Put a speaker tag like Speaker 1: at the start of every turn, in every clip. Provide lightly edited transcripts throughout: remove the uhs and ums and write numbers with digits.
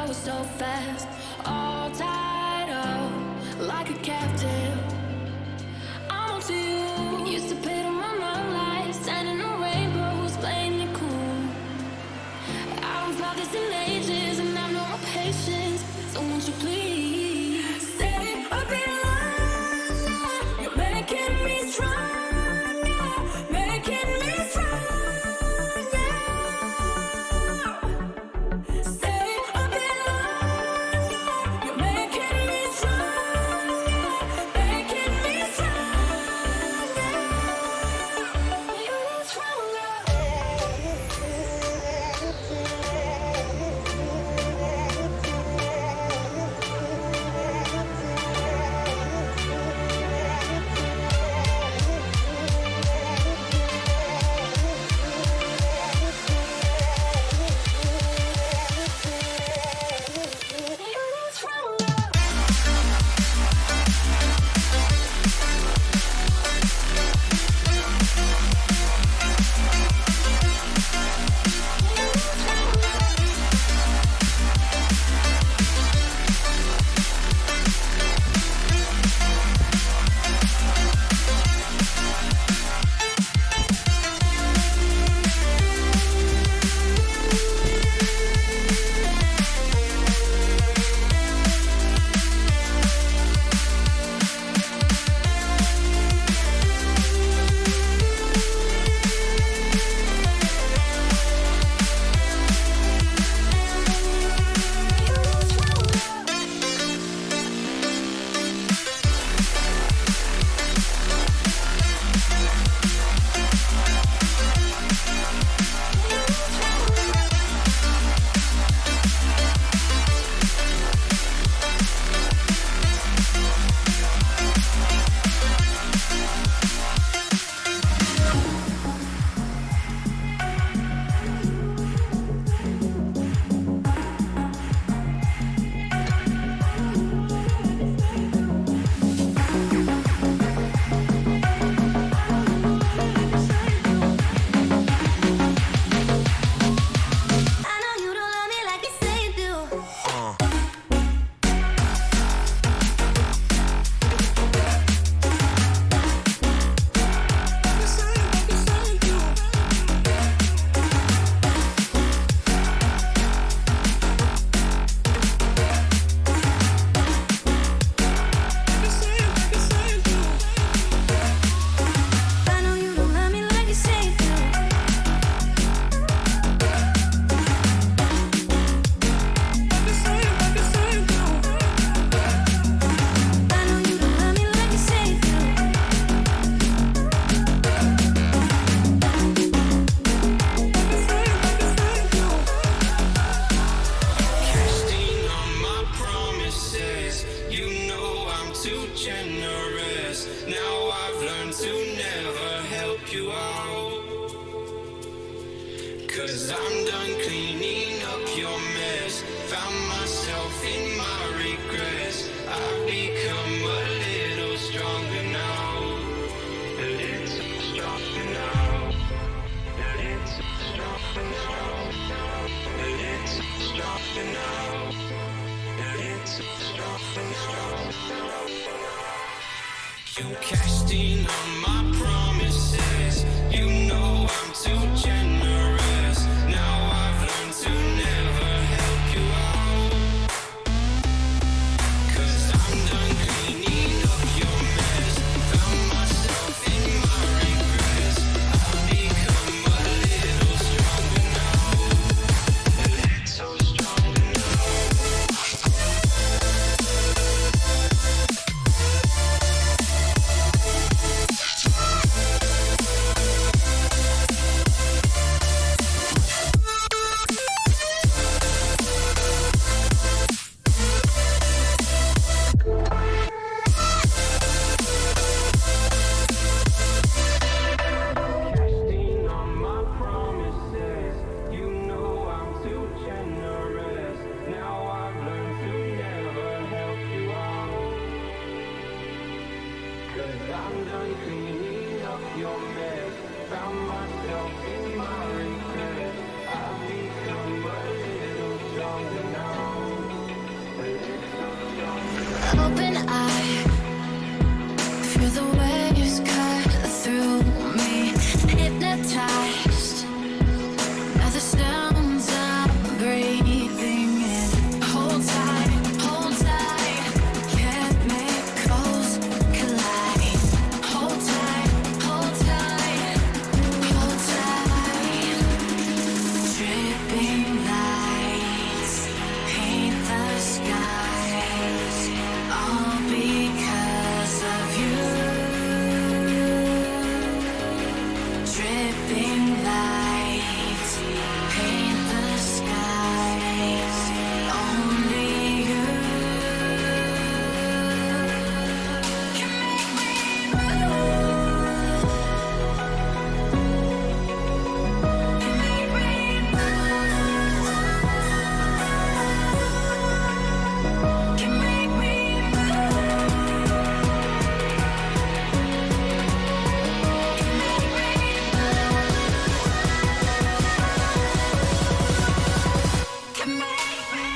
Speaker 1: go so fast, all tied up like a captive. I'm on to you. Used to pay to my love life, standing on rainbows, playing it cool. I haven't felt this in ages, and I've no more patience. So won't you please stay a bit longer? You're making me stronger, making me stronger. Stay a bit longer. You're making me stronger, making me stronger. You're stronger. open eye, feel the waves cut through me, hypnotized by the sounds I'm breathing in. Hold tight, chemicals collide. Hold tight, hold tight, hold tight. Dripping lights paint the skies, all because of you. Dripping lights paint the skies, only you can make me move. Can make me move. Can make me move. Can make me.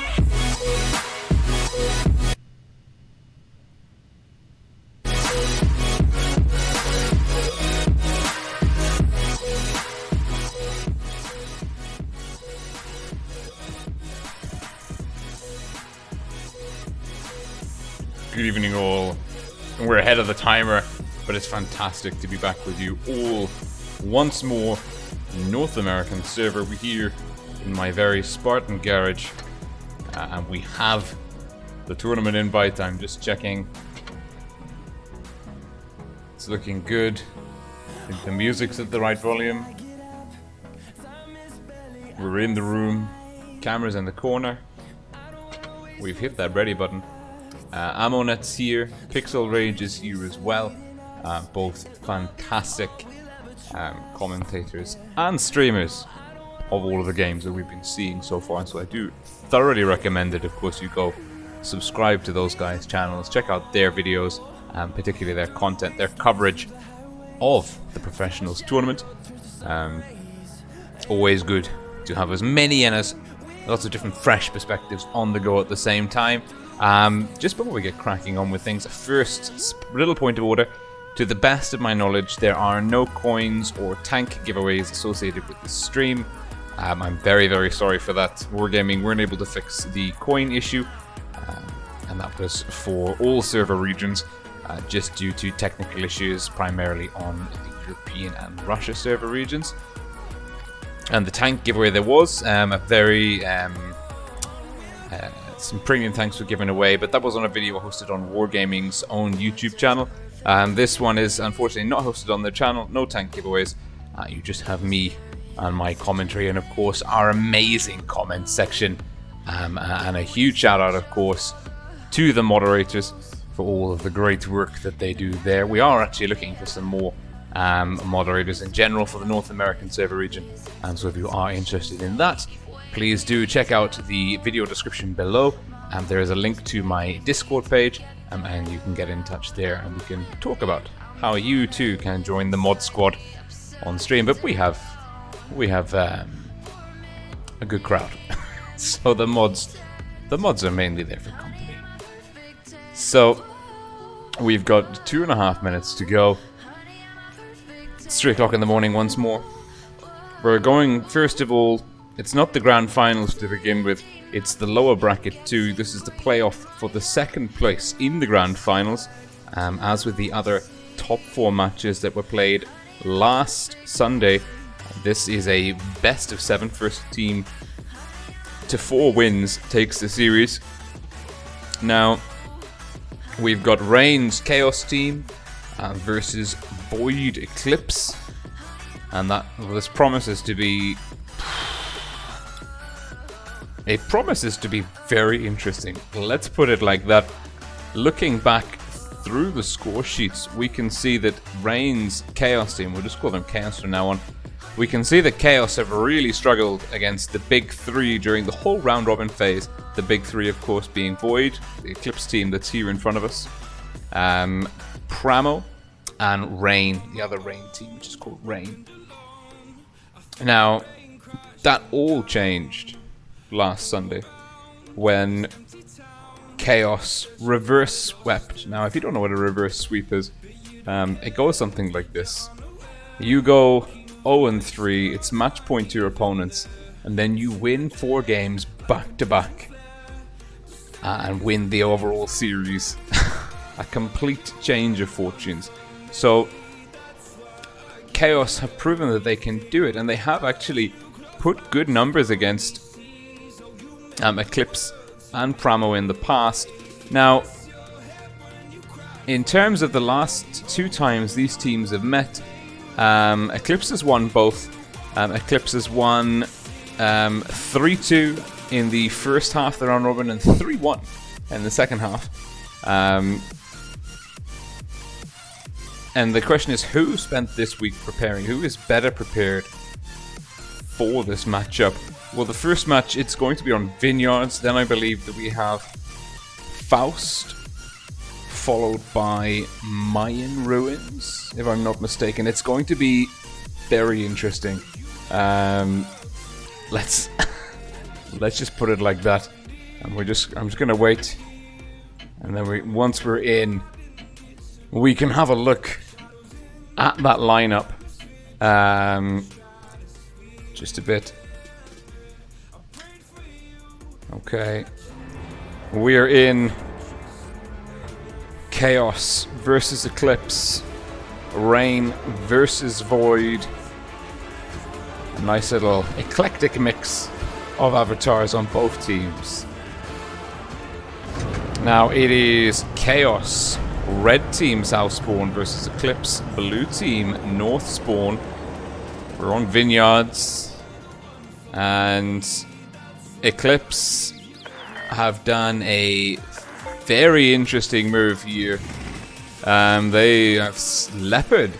Speaker 2: Good evening all. We're ahead of the timer, but it's fantastic to be back with you all once more. North American server, we're here in my very Spartan garage, and we have the tournament invite. I'm just checking. It's looking good. I think the music's at the right volume. We're in the room. Camera's in the corner. We've hit that ready button. Ammonet's here, Pixel Rage is here as well. Both fantastic commentators and streamers of all of the games that we've been seeing so far. So I do thoroughly recommend it. Of course, you go subscribe to those guys' channels, check out their videos, particularly their content, their coverage of the Professionals tournament. Always good to have as many and as lots of different fresh perspectives on the go at the same time. Just before we get cracking on with things, first little point of order. To the best of my knowledge, there are no coins or tank giveaways associated with this stream. I'm very, very sorry for that. Wargaming weren't able to fix the coin issue, and that was for all server regions, just due to technical issues, primarily on the European and Russia server regions. And the tank giveaway, there was a very some premium tanks were given away, but that was on a video hosted on Wargaming's own YouTube channel. This one is unfortunately not hosted on their channel. No tank giveaways. You just have me and my commentary, and of course our amazing comment section. And a huge shout out, of course, to the moderators for all of the great work that they do there. We are actually looking for some more moderators in general for the North American server region. So if you are interested in that, please do check out the video description below. There is a link to my Discord page, and you can get in touch there, and we can talk about how you too can join the mod squad on stream. But we have a good crowd, so the mods are mainly there for company. So we've got 2.5 minutes to go. It's 3 o'clock in the morning once more. We're going, first of all, it's not the grand finals to begin with, it's the lower bracket 2. This is the playoff for the second place in the grand finals. As with the other top 4 matches that were played last Sunday, this is a best of 7. First team to 4 wins takes the series. Now, we've got Rain's Chaos team versus Void Eclipse. And this promises to be... It promises to be very interesting. Let's put it like that. Looking back through the score sheets, we can see that Rain's Chaos team, we'll just call them Chaos from now on, we can see that Chaos have really struggled against the big 3 during the whole round robin phase. The big 3, of course, being Void, the Eclipse team that's here in front of us, Pramo, and Rain, the other Rain team, which is called Rain. Now, that all changed last Sunday when Chaos reverse swept. Now, if you don't know what a reverse sweep is, it goes something like this. You go 0-3, it's match point to your opponents, and then you win 4 games back to back and win the overall series. A complete change of fortunes. So Chaos have proven that they can do it, and they have actually put good numbers against Eclipse and Pramo in the past. Now, in terms of the last 2 times these teams have met, Eclipse has won both. Eclipse has won 3-2 in the first half of the round robin and 3-1 in the second half. And the question is, who spent this week preparing? Who is better prepared for this matchup? Well, the first match, it's going to be on Vineyards. Then I believe that we have Faust, followed by Mayan Ruins, if I'm not mistaken. It's going to be very interesting. Let's just put it like that. And I'm just gonna wait, and then once we're in, we can have a look at that lineup. Just a bit. Okay, we're in Chaos versus Eclipse, Rain versus Void. A nice little eclectic mix of avatars on both teams. Now it is Chaos Red Team South Spawn versus Eclipse Blue Team North Spawn. We're on Vineyards, and Eclipse have done a very interesting move here. They have Leopard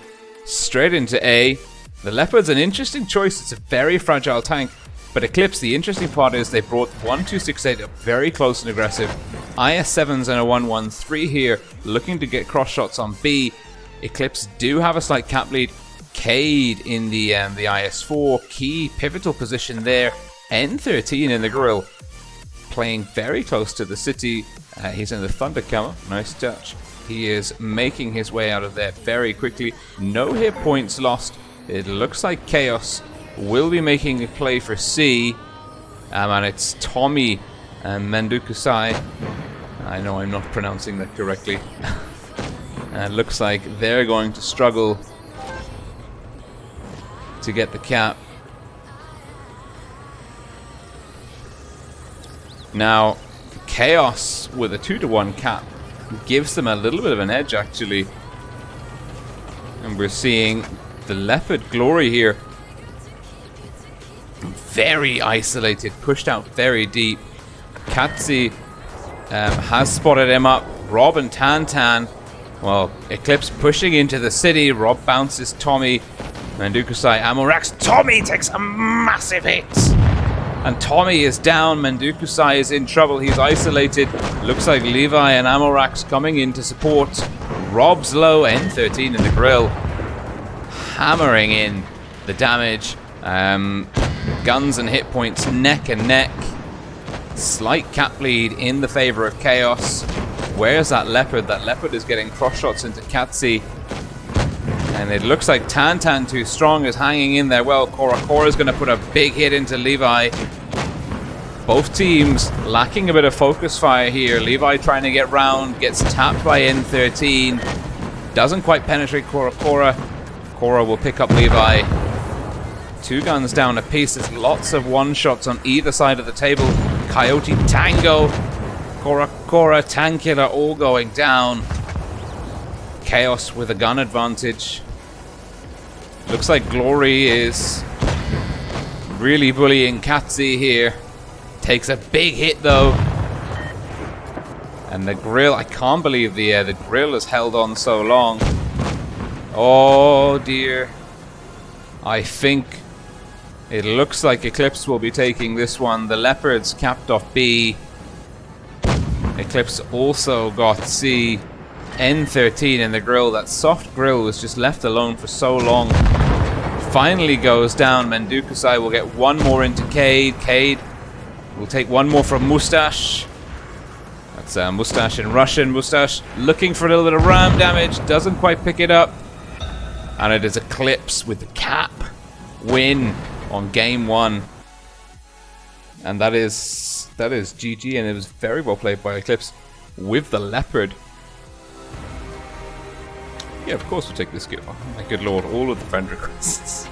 Speaker 2: straight into A. The Leopard's an interesting choice. It's a very fragile tank. But Eclipse, the interesting part is they brought 1-2-6-8 up very close and aggressive. IS-7s and a 1-1-3 here, looking to get cross shots on B. Eclipse do have a slight cap lead. Cade in the IS-4, key pivotal position there. N13 in the grill, playing very close to the city. He's in the Thunder camo, nice touch. He is making his way out of there very quickly. No hit points lost. It looks like Chaos will be making a play for C, and it's Tommy and Mendukusai. I know I'm not pronouncing that correctly. It looks like they're going to struggle to get the cap. Now, Chaos with a 2-1 cap gives them a little bit of an edge, actually. And we're seeing the Leopard Glory here. Very isolated, pushed out very deep. Katsi has spotted him up. Rob and Tantan. Well, Eclipse pushing into the city. Rob bounces Tommy. Mendukusai Amorax. Tommy takes a massive hit. And Tommy is down. Mendukusai is in trouble. He's isolated. Looks like Levi and Amorax coming in to support. Rob's low. N13 in the grill. Hammering in the damage. Guns and hit points neck and neck. Slight cap lead in the favor of Chaos. Where's that Leopard? That Leopard is getting cross shots into Katsi. And it looks like Tantan Too Strong is hanging in there well. Cora is going to put a big hit into Levi. Both teams lacking a bit of focus fire here. Levi trying to get round, gets tapped by N13. Doesn't quite penetrate Cora. Cora will pick up Levi. 2 guns down a piece. There's lots of one-shots on either side of the table. Coyote Tango, Cora, Tankula all going down. Chaos with a gun advantage. Looks like Glory is really bullying Katsi here. Takes a big hit though. And the grill, I can't believe the grill has held on so long. Oh dear. I think it looks like Eclipse will be taking this one. The Leopards capped off B. Eclipse also got C. N13 in the grill. That soft grill was just left alone for so long. Finally goes down. Mendukusai will get one more into Cade. Cade will take one more from Mustache. That's Mustache and Russian. Mustache looking for a little bit of ram damage. Doesn't quite pick it up. And it is Eclipse with the cap win on game 1. And that is GG, and it was very well played by Eclipse with the Leopard. Yeah, of course we'll take this kill. Oh my good lord, all of the friend requests.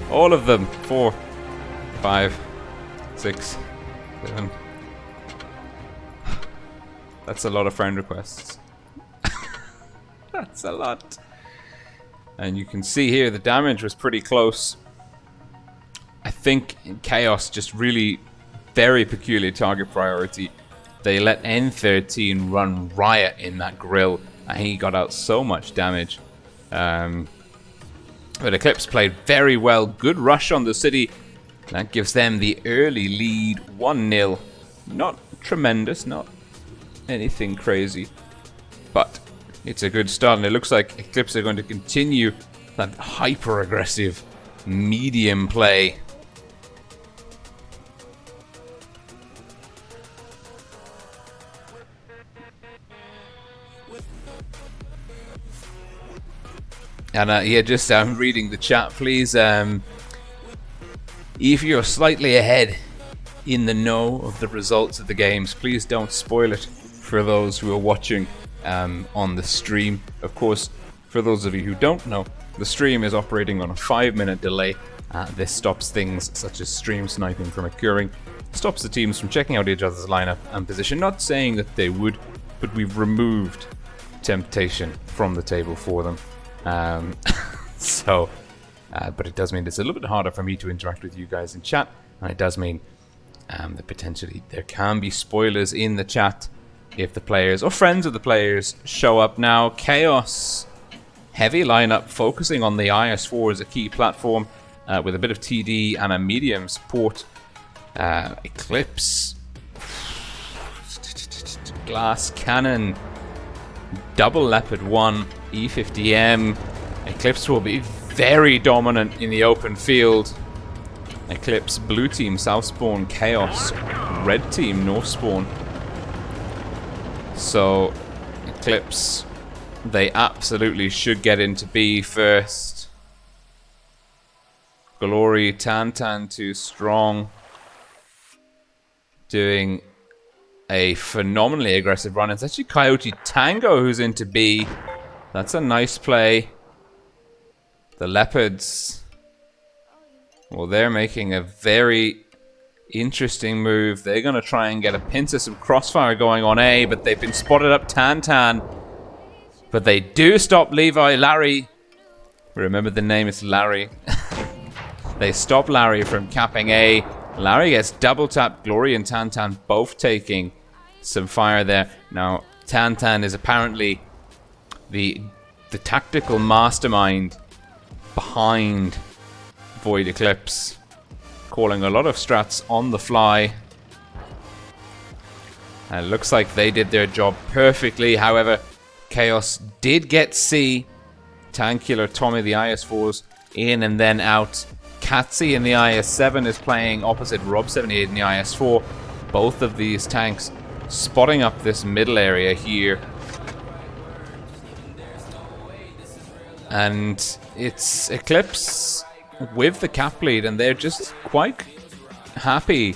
Speaker 2: All of them. 4, 5, 6, 7. That's a lot of friend requests. That's a lot. And you can see here the damage was pretty close. I think in Chaos just really very peculiar target priority. They let N13 run riot in that grill, and he got out so much damage. But Eclipse played very well. Good rush on the city. That gives them the early lead, 1-0. Not tremendous, not anything crazy, but it's a good start, and it looks like Eclipse are going to continue that hyper-aggressive medium play. And yeah, just reading the chat, please. If you're slightly ahead in the know of the results of the games, please don't spoil it for those who are watching on the stream. Of course, for those of you who don't know, the stream is operating on a 5-minute delay. This stops things such as stream sniping from occurring, stops the teams from checking out each other's lineup and position. Not saying that they would, but we've removed temptation from the table for them. But it does mean it's a little bit harder for me to interact with you guys in chat, and it does mean that potentially there can be spoilers in the chat if the players or friends of the players show up. Now, Chaos, heavy lineup, focusing on the IS4 as a key platform, with a bit of TD and a medium support. Eclipse, glass cannon, double leopard 1, E50M. Eclipse will be very dominant in the open field. Eclipse blue team south spawn, Chaos red team north spawn. So Eclipse, they absolutely should get into B first. Glory, Tantan too strong, doing a phenomenally aggressive run. It's actually Coyote Tango who's into B. That's a nice play. The Leopards, well, they're making a very interesting move. They're going to try and get a pinch of some crossfire going on A, but they've been spotted up Tantan. But they do stop Levi. Larry, remember the name, it's Larry. They stop Larry from capping A. Larry gets double tapped. Glory and Tantan both taking some fire there. Now, Tantan is apparently the tactical mastermind behind Void Eclipse, calling a lot of strats on the fly. And it looks like they did their job perfectly. However, Chaos did get C. Tankular Tommy, the IS4's in and then out. Katsi in the IS7 is playing opposite Rob78 in the IS4. Both of these tanks spotting up this middle area here. And it's Eclipse with the cap lead, and they're just quite happy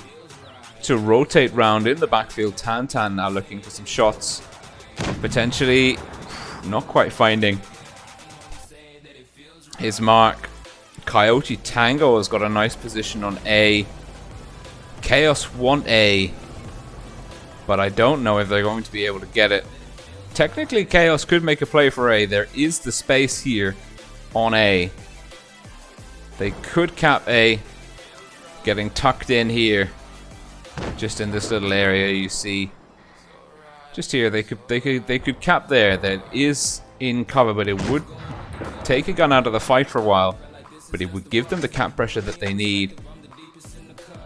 Speaker 2: to rotate round in the backfield. Tantan now looking for some shots. Potentially not quite finding his mark. Coyote Tango has got a nice position on A. Chaos want A, but I don't know if they're going to be able to get it. Technically, Chaos could make a play for A. There is the space here on A. They could cap A, getting tucked in here, just in this little area you see. Just here, they could cap there. That is in cover, but it would take a gun out of the fight for a while. But it would give them the cap pressure that they need.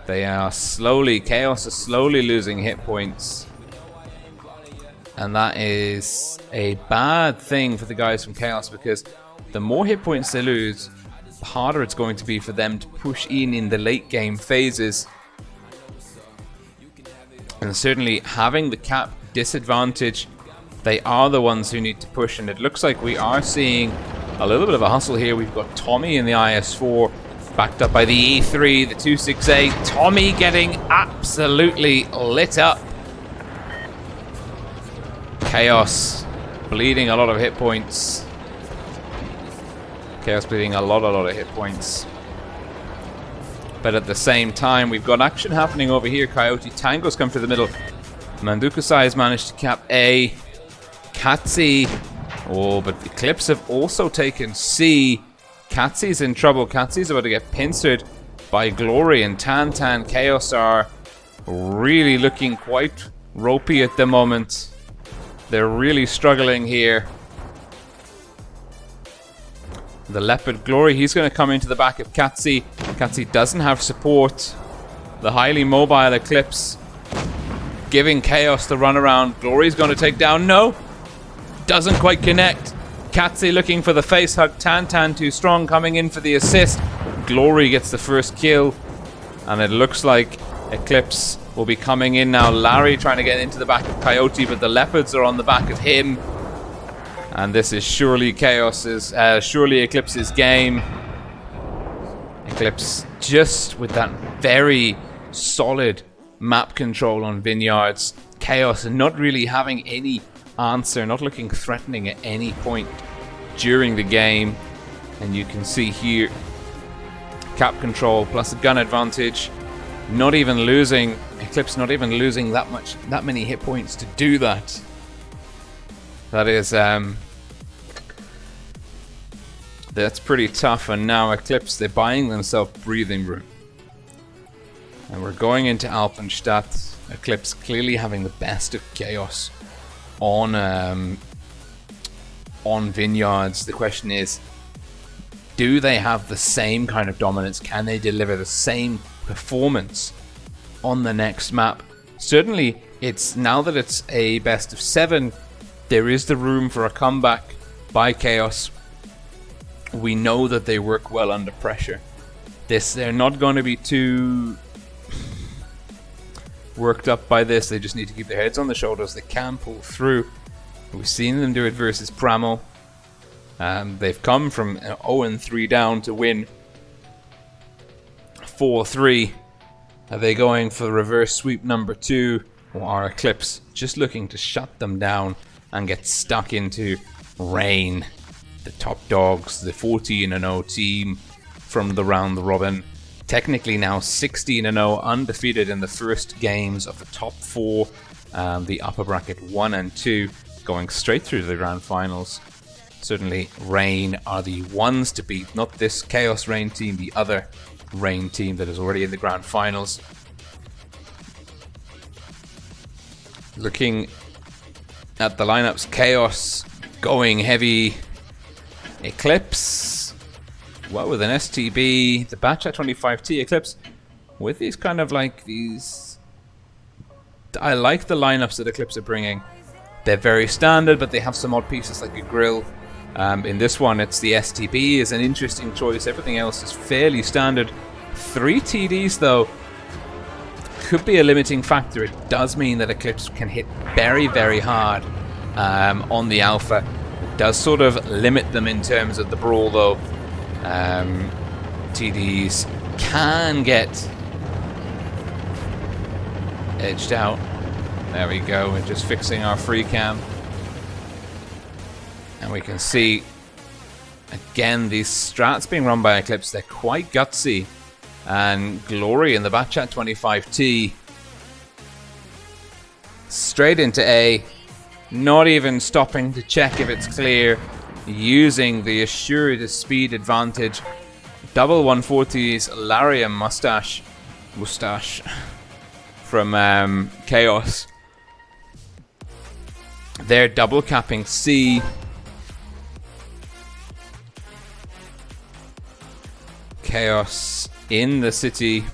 Speaker 2: They are slowly, Chaos is slowly losing hit points. And that is a bad thing for the guys from Chaos, because the more hit points they lose, the harder it's going to be for them to push in the late game phases. And certainly having the cap disadvantage. They are the ones who need to push, and it looks like we are seeing a little bit of a hustle here. We've got Tommy in the IS-4, backed up by the E3, the 268. Tommy getting absolutely lit up. Chaos bleeding a lot of hit points. Chaos bleeding a lot of hit points. But at the same time, we've got action happening over here. Coyote Tango's come through the middle. Mandukasai has managed to cap A. Katsi. Oh, but Eclipse have also taken C. Katsi's in trouble. Katsi's about to get pincered by Glory, and Tantan Chaos are really looking quite ropey at the moment. They're really struggling here. The Leopard Glory, he's going to come into the back of Katsi. Katsi doesn't have support. The highly mobile Eclipse giving Chaos the runaround. Glory's going to take down. No! Doesn't quite connect. Katsi looking for the face hug. Tantan too strong, coming in for the assist. Glory gets the first kill. And it looks like Eclipse will be coming in now. Larry trying to get into the back of Coyote, but the Leopards are on the back of him. And this is surely surely Eclipse's game. Eclipse just with that very solid map control on Vineyards. Chaos not really having any answer, not looking threatening at any point during the game. And you can see here, cap control plus a gun advantage. Not even losing, Eclipse not even losing that many hit points to do that. That is, that's pretty tough. And now Eclipse, they're buying themselves breathing room. And we're going into Alpenstadt. Eclipse clearly having the best of Chaos on Vineyards. The question is, do they have the same kind of dominance? Can they deliver the same performance on the next map? Certainly, it's now that it's a best of 7, there is the room for a comeback by Chaos. We know that they work well under pressure. They're not going to be too worked up by this. They just need to keep their heads on the shoulders. They can pull through. We've seen them do it versus Pramo. They've come from 0-3 down to win 4-3. Are they going for reverse sweep number 2? Or are Eclipse just looking to shut them down and get stuck into Rain? The top dogs, the 14-0 team from the round robin. Technically now 16-0, undefeated in the first games of the top 4. The upper bracket 1 and 2 going straight through to the grand finals. Certainly Rain are the ones to beat, not this Chaos Rain team, the other Rain team that is already in the grand finals. Looking at the lineups, Chaos going heavy. Eclipse, well, with an STB, the Batchat 25T Eclipse, with these kind of like these, I like the lineups that Eclipse are bringing. They're very standard, but they have some odd pieces like a grill. In this one, it's the STB is an interesting choice. Everything else is fairly standard. 3 TDs though could be a limiting factor. It does mean that Eclipse can hit very, very hard on the alpha. It does sort of limit them in terms of the brawl though. TDs can get edged out. There we go. We're just fixing our free cam. And we can see, again, these strats being run by Eclipse, they're quite gutsy. And Glory in the Batchat 25T. Straight into A. Not even stopping to check if it's clear. Using the assured speed advantage. Double 140s, Lariam Mustache from Chaos. They're double capping C. Chaos in the city.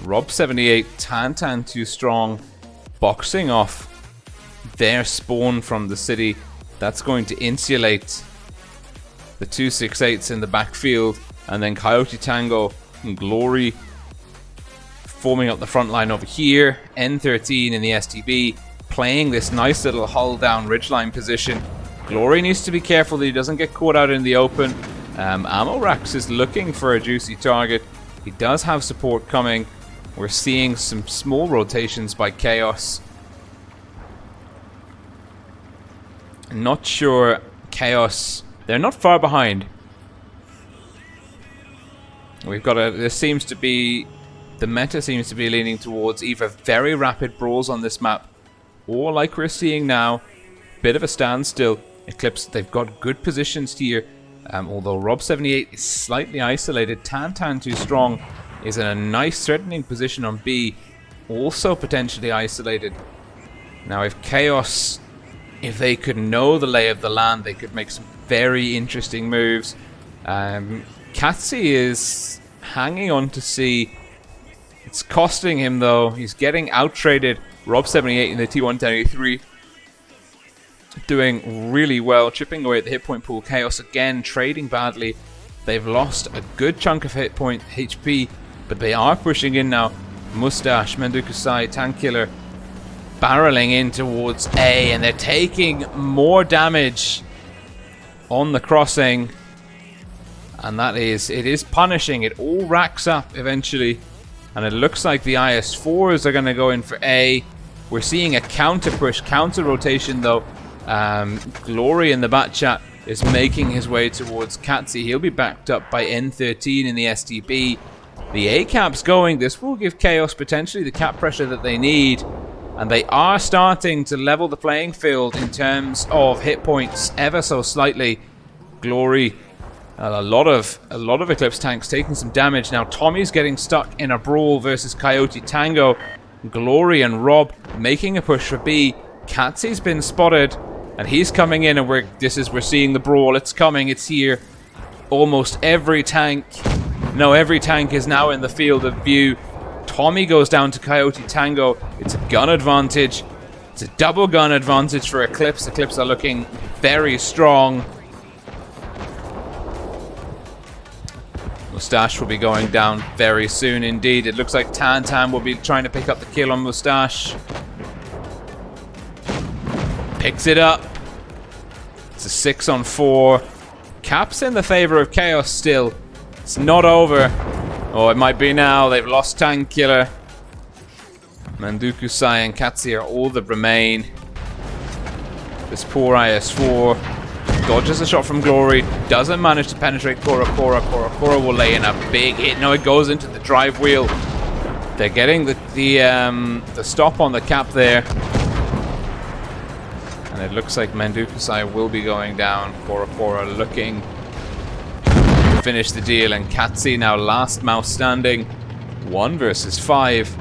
Speaker 2: Rob 78, Tantan too strong, boxing off their spawn from the city. That's going to insulate the 268s in the backfield, and then Coyote Tango and Glory forming up the front line over here. N13 in the STB, playing this nice little hull down ridgeline position. Glory needs to be careful that he doesn't get caught out in the open. Amorax is looking for a juicy target. He does have support coming. We're seeing some small rotations by Chaos. Not sure Chaos, they're not far behind. We've got this seems to be, the meta seems to be leaning towards either very rapid brawls on this map, or like we're seeing now, bit of a standstill. Eclipse, they've got good positions here, although Rob78 is slightly isolated. Tantan Too Strong is in a nice threatening position on B, also potentially isolated. Now if Chaos, if they could know the lay of the land, they could make some very interesting moves. Katsi is hanging on to C. It's costing him though. He's getting out-traded. Rob78 in the T123 doing really well, chipping away at the hit point pool. Chaos again trading badly. They've lost a good chunk of hit point HP, but they are pushing in now. Mustache, Mendukusai, Tank Killer barreling in towards A, and they're taking more damage on the crossing, and it is punishing. It all racks up eventually, and it looks like the IS4s are going to go in for A. We're seeing a counter push, counter rotation though. Glory in the bat chat is making his way towards Katsi. He'll be backed up by N13 in the STB. The A cap's going. This will give Chaos potentially the cap pressure that they need. And they are starting to level the playing field in terms of hit points ever so slightly. Glory, a lot of Eclipse tanks taking some damage. Now Tommy's getting stuck in a brawl versus Coyote Tango. Glory and Rob making a push for B. Katsi's been spotted, and he's coming in, and we're seeing the brawl. It's coming, it's here. Almost every tank is now in the field of view. Tommy goes down to Coyote Tango. It's a gun advantage. It's a double gun advantage for Eclipse. Eclipse are looking very strong. Mustache will be going down very soon indeed. It looks like Tantan will be trying to pick up the kill on Mustache. Picks it up. It's a 6-on-4. Cap's in the favor of Chaos still. It's not over. Oh, it might be now. They've lost Tank Killer. Mandukusai and Katsi are all that remain. This poor IS4 dodges a shot from Glory. Doesn't manage to penetrate Cora. Cora will lay in a big hit. No, it goes into the drive wheel. They're getting the stop on the cap there. And it looks like Mandukusai will be going down. Cora looking to finish the deal, and Katsi now last mouse standing. 1 versus 5.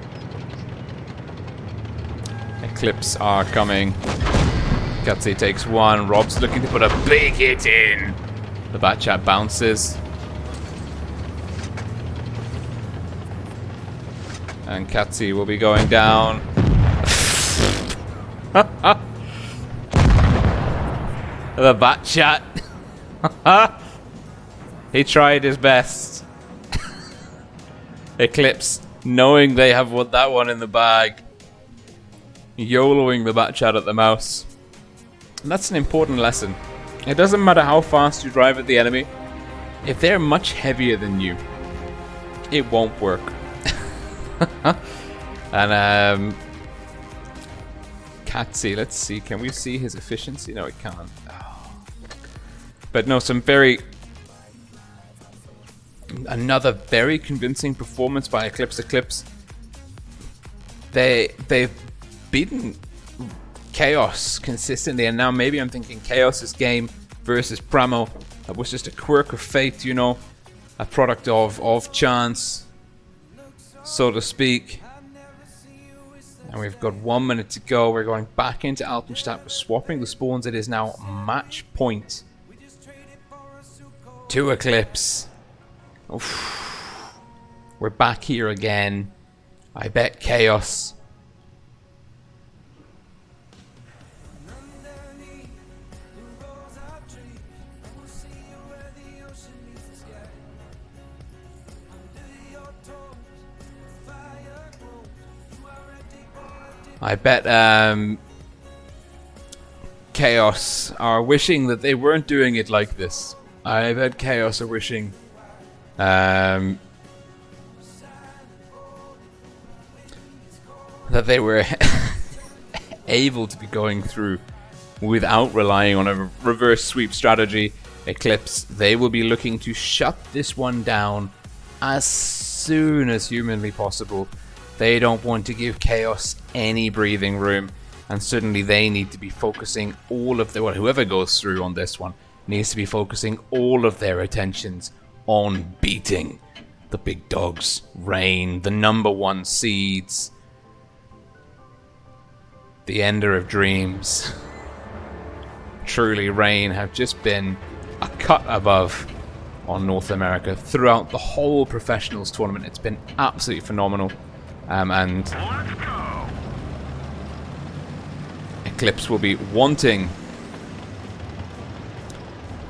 Speaker 2: Eclipse are coming. Katsi takes 1. Rob's looking to put a big hit in. The bat chat bounces. And Katsi will be going down. The bat chat. He tried his best. Eclipse, knowing they have that one in the bag, YOLOing the bat chat at the mouse. And that's an important lesson. It doesn't matter how fast you drive at the enemy. If they're much heavier than you, it won't work. And Katsi, let's see, can we see his efficiency? No, we can't. Oh. But no, another very convincing performance by Eclipse. They've beaten Chaos consistently, and now maybe I'm thinking Chaos's game versus Pramo, that was just a quirk of fate, you know, a product of chance, so to speak. And we've got 1 minute to go. We're going back into Altenstadt. We're swapping the spawns. It is now match point to Eclipse. Oof. We're back here again. I bet Chaos. I bet Chaos are wishing that they weren't doing it like this. I bet Chaos are wishing that they were able to be going through without relying on a reverse sweep strategy. Eclipse, they will be looking to shut this one down as soon as humanly possible. They don't want to give Chaos any breathing room, and certainly they need to be focusing all of their, well, whoever goes through on this one needs to be focusing all of their attentions on beating the big dogs, Rain, the #1 seeds, the Ender of Dreams. Truly, Rain have just been a cut above on North America throughout the whole professionals tournament. It's been absolutely phenomenal. And Eclipse will be wanting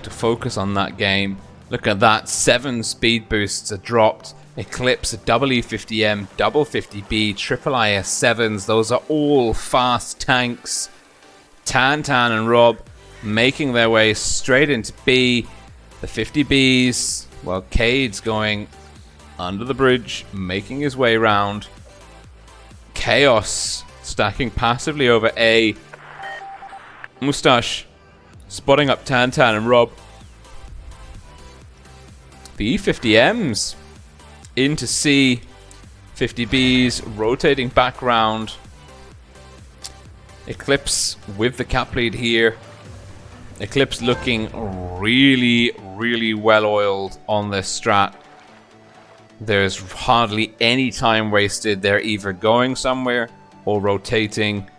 Speaker 2: to focus on that game. Look at that, 7 speed boosts are dropped. Eclipse, a double E50M, double 50B, triple IS7s. Those are all fast tanks. Tan and Rob making their way straight into B. The 50Bs, well, Cade's going under the bridge, making his way round. Chaos stacking passively over A. Mustache spotting up Tan and Rob. The E50Ms into C. 50Bs rotating back round. Eclipse with the cap lead here. Eclipse looking really well oiled on this strat. There's hardly any time wasted. They're either going somewhere or rotating.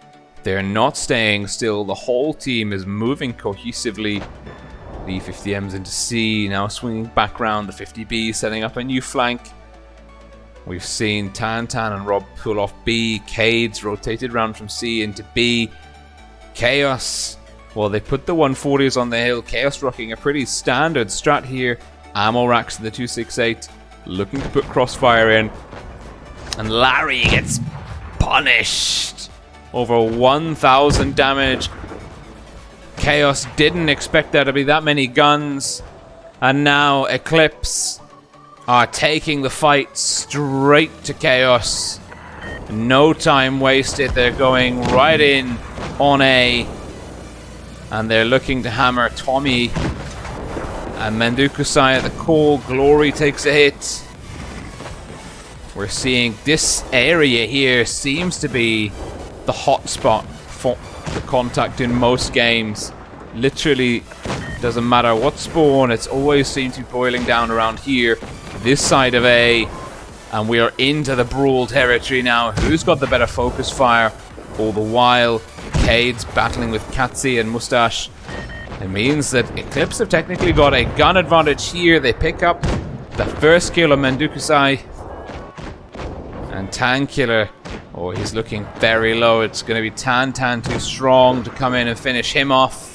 Speaker 2: They're not staying still. The whole team is moving cohesively. The 50Ms into C, now swinging back round. The 50B setting up a new flank. We've seen Tan and Rob pull off B. Cade's rotated round from C into B. Chaos, well, they put the 140s on the hill. Chaos rocking a pretty standard strat here. Ammo racks to the 268, looking to put crossfire in. And Larry gets punished. Over 1,000 damage. Chaos didn't expect there to be that many guns. And now Eclipse are taking the fight straight to Chaos. No time wasted. They're going right in on A. And they're looking to hammer Tommy. And Mendukusai at the call. Glory takes a hit. We're seeing this area here seems to be the hotspot for the contact in most games. Literally doesn't matter what spawn, it's always seems to be boiling down around here. This side of A. And we are into the brawl territory now. Who's got the better focus fire? All the while, Cade's battling with Katsi and Mustache. It means that Eclipse have technically got a gun advantage here. They pick up the first kill of Mendukusai. And Tankiller, oh, he's looking very low. It's going to be Tan too strong to come in and finish him off.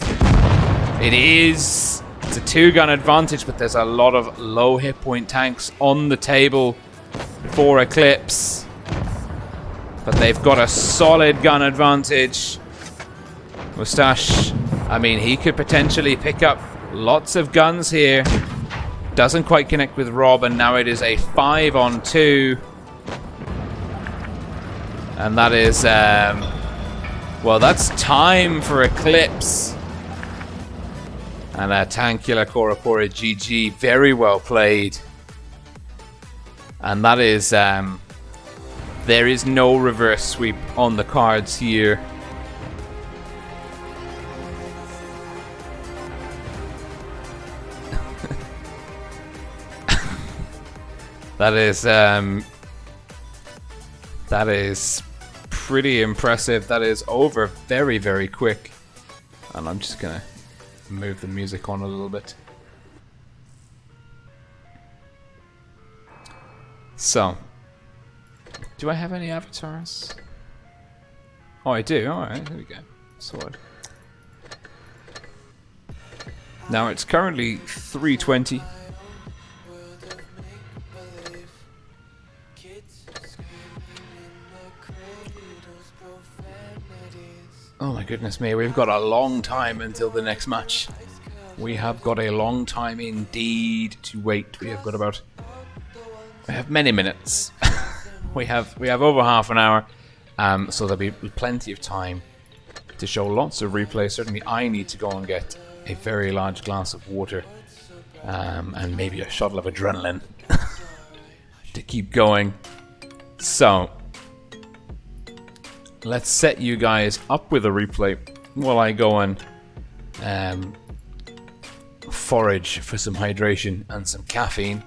Speaker 2: It is. It's a 2-gun advantage, but there's a lot of low hit point tanks on the table for Eclipse. But they've got a solid gun advantage. Mustache, I mean, he could potentially pick up lots of guns here. Doesn't quite connect with Rob, and now it is a 5-on-2. And that is, well, that's time for Eclipse. And Tankula Korapora GG, very well played. And that is, there is no reverse sweep on the cards here. That is pretty impressive. That is over very quick. And I'm just gonna move the music on a little bit. So, do I have any avatars? Oh, I do. Alright, here we go. Sword. Now it's currently 3:20. Oh my goodness me, we've got a long time until the next match. We have got a long time indeed to wait. We have many minutes. we have over half an hour, so there'll be plenty of time to show lots of replay. Certainly I need to go and get a very large glass of water, and maybe a shottle of adrenaline to keep going. So let's set you guys up with a replay while I go and forage for some hydration and some caffeine.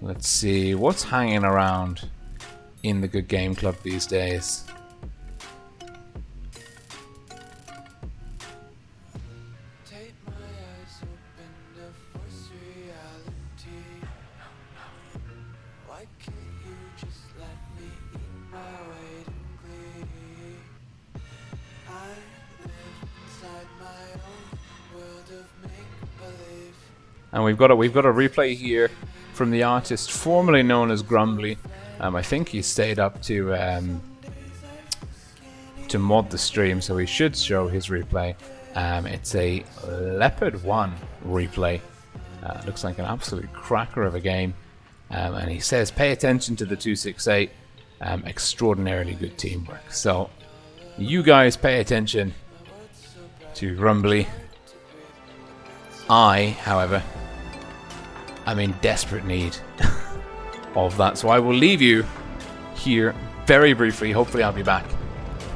Speaker 2: Let's see what's hanging around in the Good Game Club these days. And we've got a replay here from the artist formerly known as Grumbly. I think he stayed up to mod the stream, so he should show his replay. It's a Leopard 1 replay. Looks like an absolute cracker of a game. And he says, pay attention to the 268. Extraordinarily good teamwork. So you guys pay attention to Grumbly. I, however, I'm in desperate need of that, so I will leave you here very briefly. Hopefully I'll be back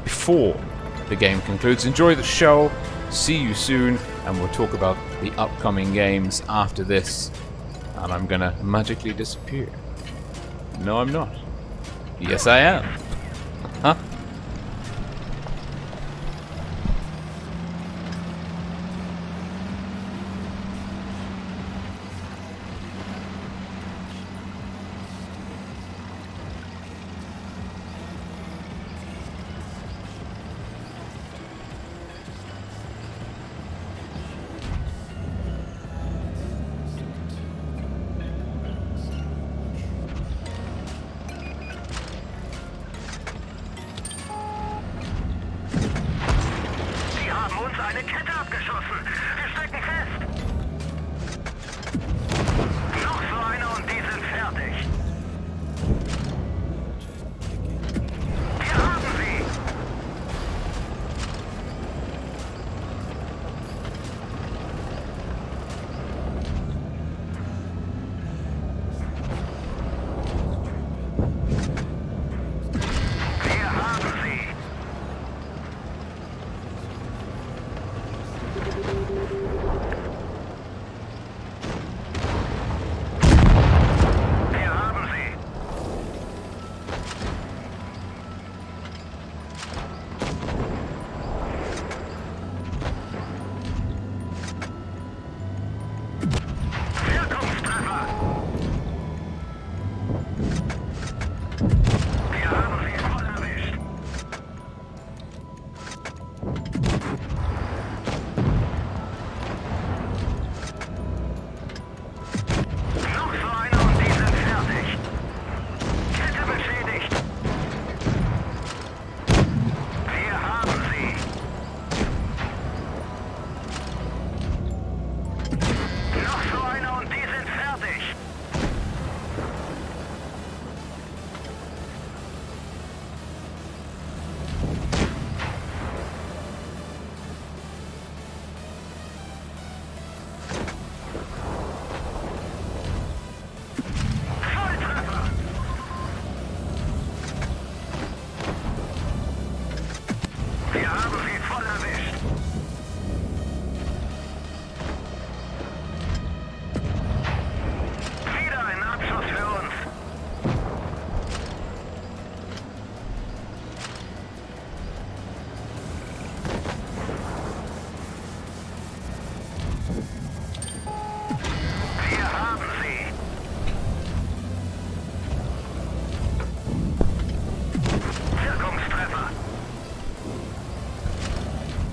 Speaker 2: before the game concludes. Enjoy the show, see you soon, and we'll talk about the upcoming games after this. And I'm gonna magically disappear. No, I'm not. Yes, I am. Huh?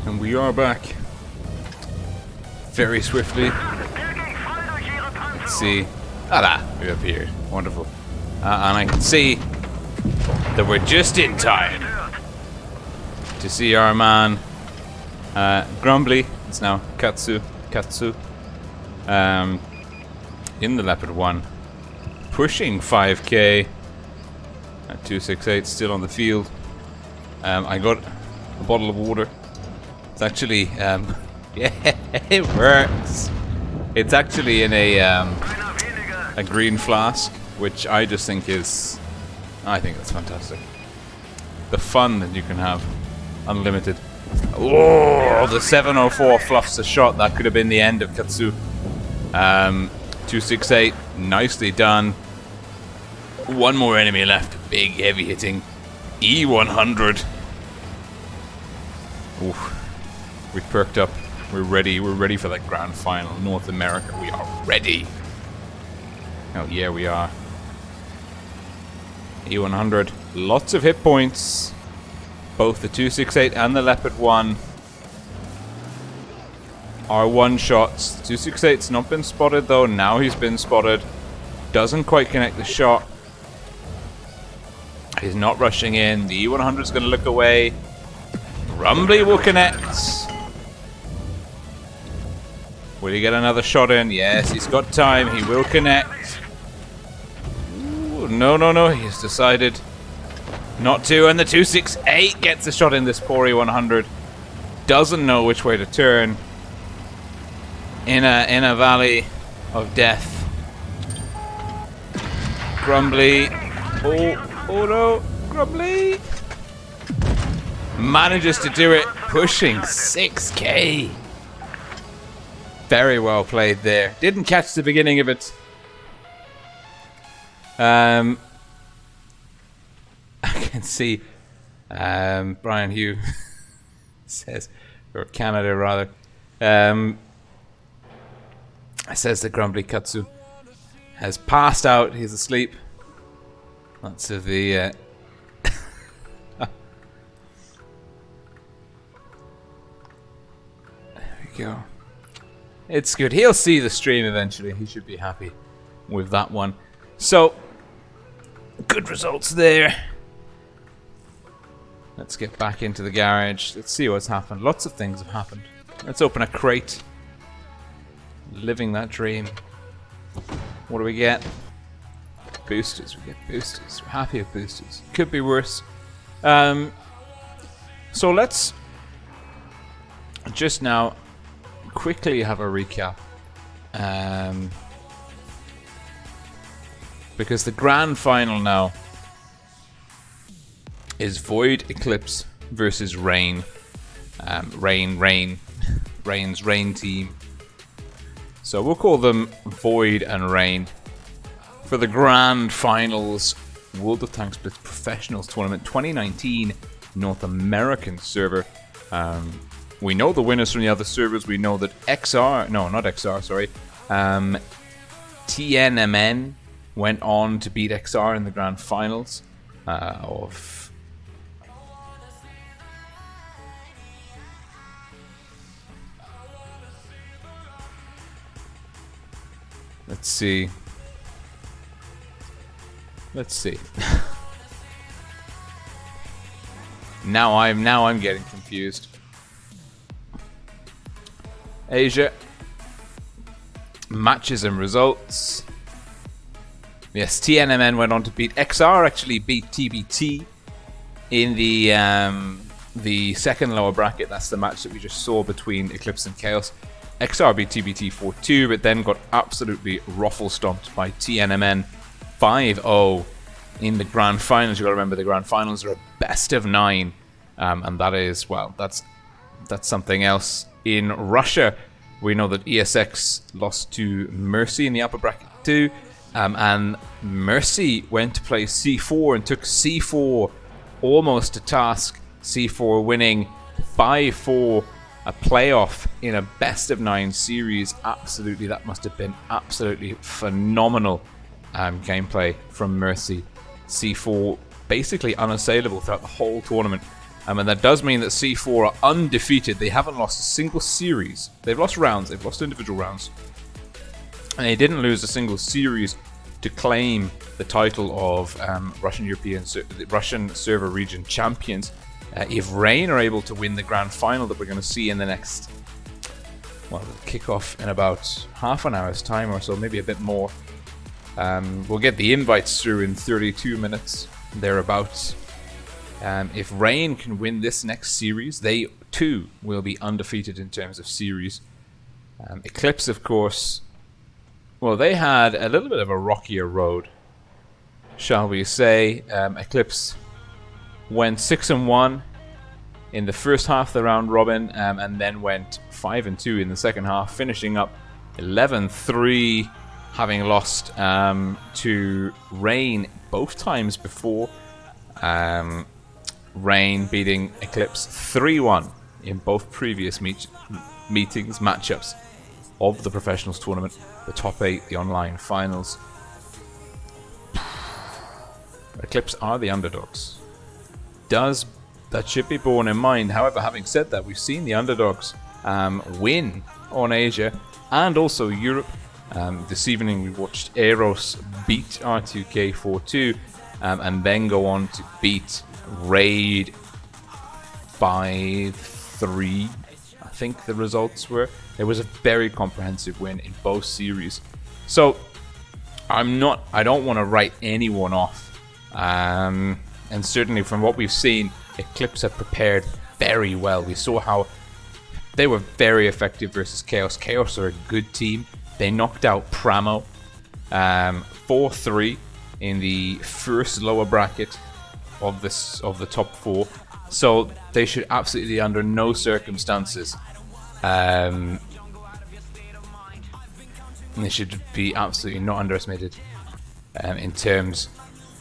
Speaker 2: And we are back very swiftly. Let's see. Ah, we appeared. Wonderful. And I can see that we're just in time to see our man Grumbly. It's now Katsu in the Leopard 1, pushing 5k at 268, still on the field. I got a bottle of water. It's actually yeah, it works. It's actually in a green flask, which I just think is, I think that's fantastic. The fun that you can have, unlimited. Oh, the 704 fluffs a shot. That could have been the end of Katsu. 268, nicely done. One more enemy left. Big, heavy hitting E100. Oof. We perked up. We're ready. We're ready for that grand final. North America, we are ready. Oh yeah, we are. E100, lots of hit points. Both the 268 and the Leopard 1 are one shots. 268's not been spotted though. Now he's been spotted. Doesn't quite connect the shot. He's not rushing in. The E100 is going to look away. Grumbly will connect. Will he get another shot in? Yes, he's got time. He will connect. Ooh, no. He's decided not to. And the 268 gets a shot in. This poor E100 doesn't know which way to turn. In a valley of death. Grumbly. Oh no. Grumbly manages to do it, pushing 6k. Very well played there. Didn't catch the beginning of it. I can see Brian Hugh says, or Canada rather, says that Grumbly Katsu has passed out. He's asleep. Lots of the there we go. It's good. He'll see the stream eventually. He should be happy with that one. So, good results there. Let's get back into the garage. Let's see what's happened. Lots of things have happened. Let's open a crate. Living that dream. What do we get? Boosters. We get boosters. We're happy with boosters. Could be worse. So let's just now quickly have a recap. Because the grand final now is Void Eclipse versus Rain. Rain's Rain team. So we'll call them Void and Rain for the grand finals World of Tanks Blitz Professionals Tournament 2019 North American server. We know the winners from the other servers. We know that TNMN went on to beat XR in the grand finals of. Let's see. Now I'm getting confused. Asia matches and results. Yes, TNMN went on to beat XR. Actually beat TBT in the second lower bracket. That's the match that we just saw between Eclipse and Chaos. XR beat TBT 4-2, but then got absolutely ruffle stomped by TNMN 5-0 in the grand finals. You got to remember the grand finals are a best of 9, and that is, well, that's something else. In Russia, we know that ESX lost to Mercy in the upper bracket too, and Mercy went to play C4 and took C4 almost to task. C4 winning 5-4. A playoff in a best of 9 series. Absolutely, that must have been absolutely phenomenal gameplay from Mercy. C4 basically unassailable throughout the whole tournament. And that does mean that C4 are undefeated. They haven't lost a single series. They've lost rounds, they've lost individual rounds. And they didn't lose a single series to claim the title of Russian server region champions. If Rain are able to win the grand final that we're going to see in the next, well, it'll kick off in about half an hour's time or so, maybe a bit more. We'll get the invites through in 32 minutes, thereabouts. If Rain can win this next series, they too will be undefeated in terms of series. Eclipse, of course, well, they had a little bit of a rockier road, shall we say. Eclipse went 6-1 in the first half of the round robin, and then went 5-2 in the second half, finishing up 11-3, having lost to Rain both times before. Rain beating Eclipse 3-1 in both previous matchups of the professionals tournament, the top 8, the online finals. Eclipse are the underdogs. That should be borne in mind. However, having said that, we've seen the underdogs win on Asia and also Europe. This evening we watched Eros beat R2K 4-2 and then go on to beat Raid 5-3. I think the results were. It was a very comprehensive win in both series. So I don't want to write anyone off. And certainly from what we've seen, Eclipse have prepared very well. We saw how they were very effective versus Chaos. Chaos are a good team. They knocked out Pramo 4-3 in the first lower bracket of the top 4. So they should absolutely, under no circumstances, they should be absolutely not underestimated in terms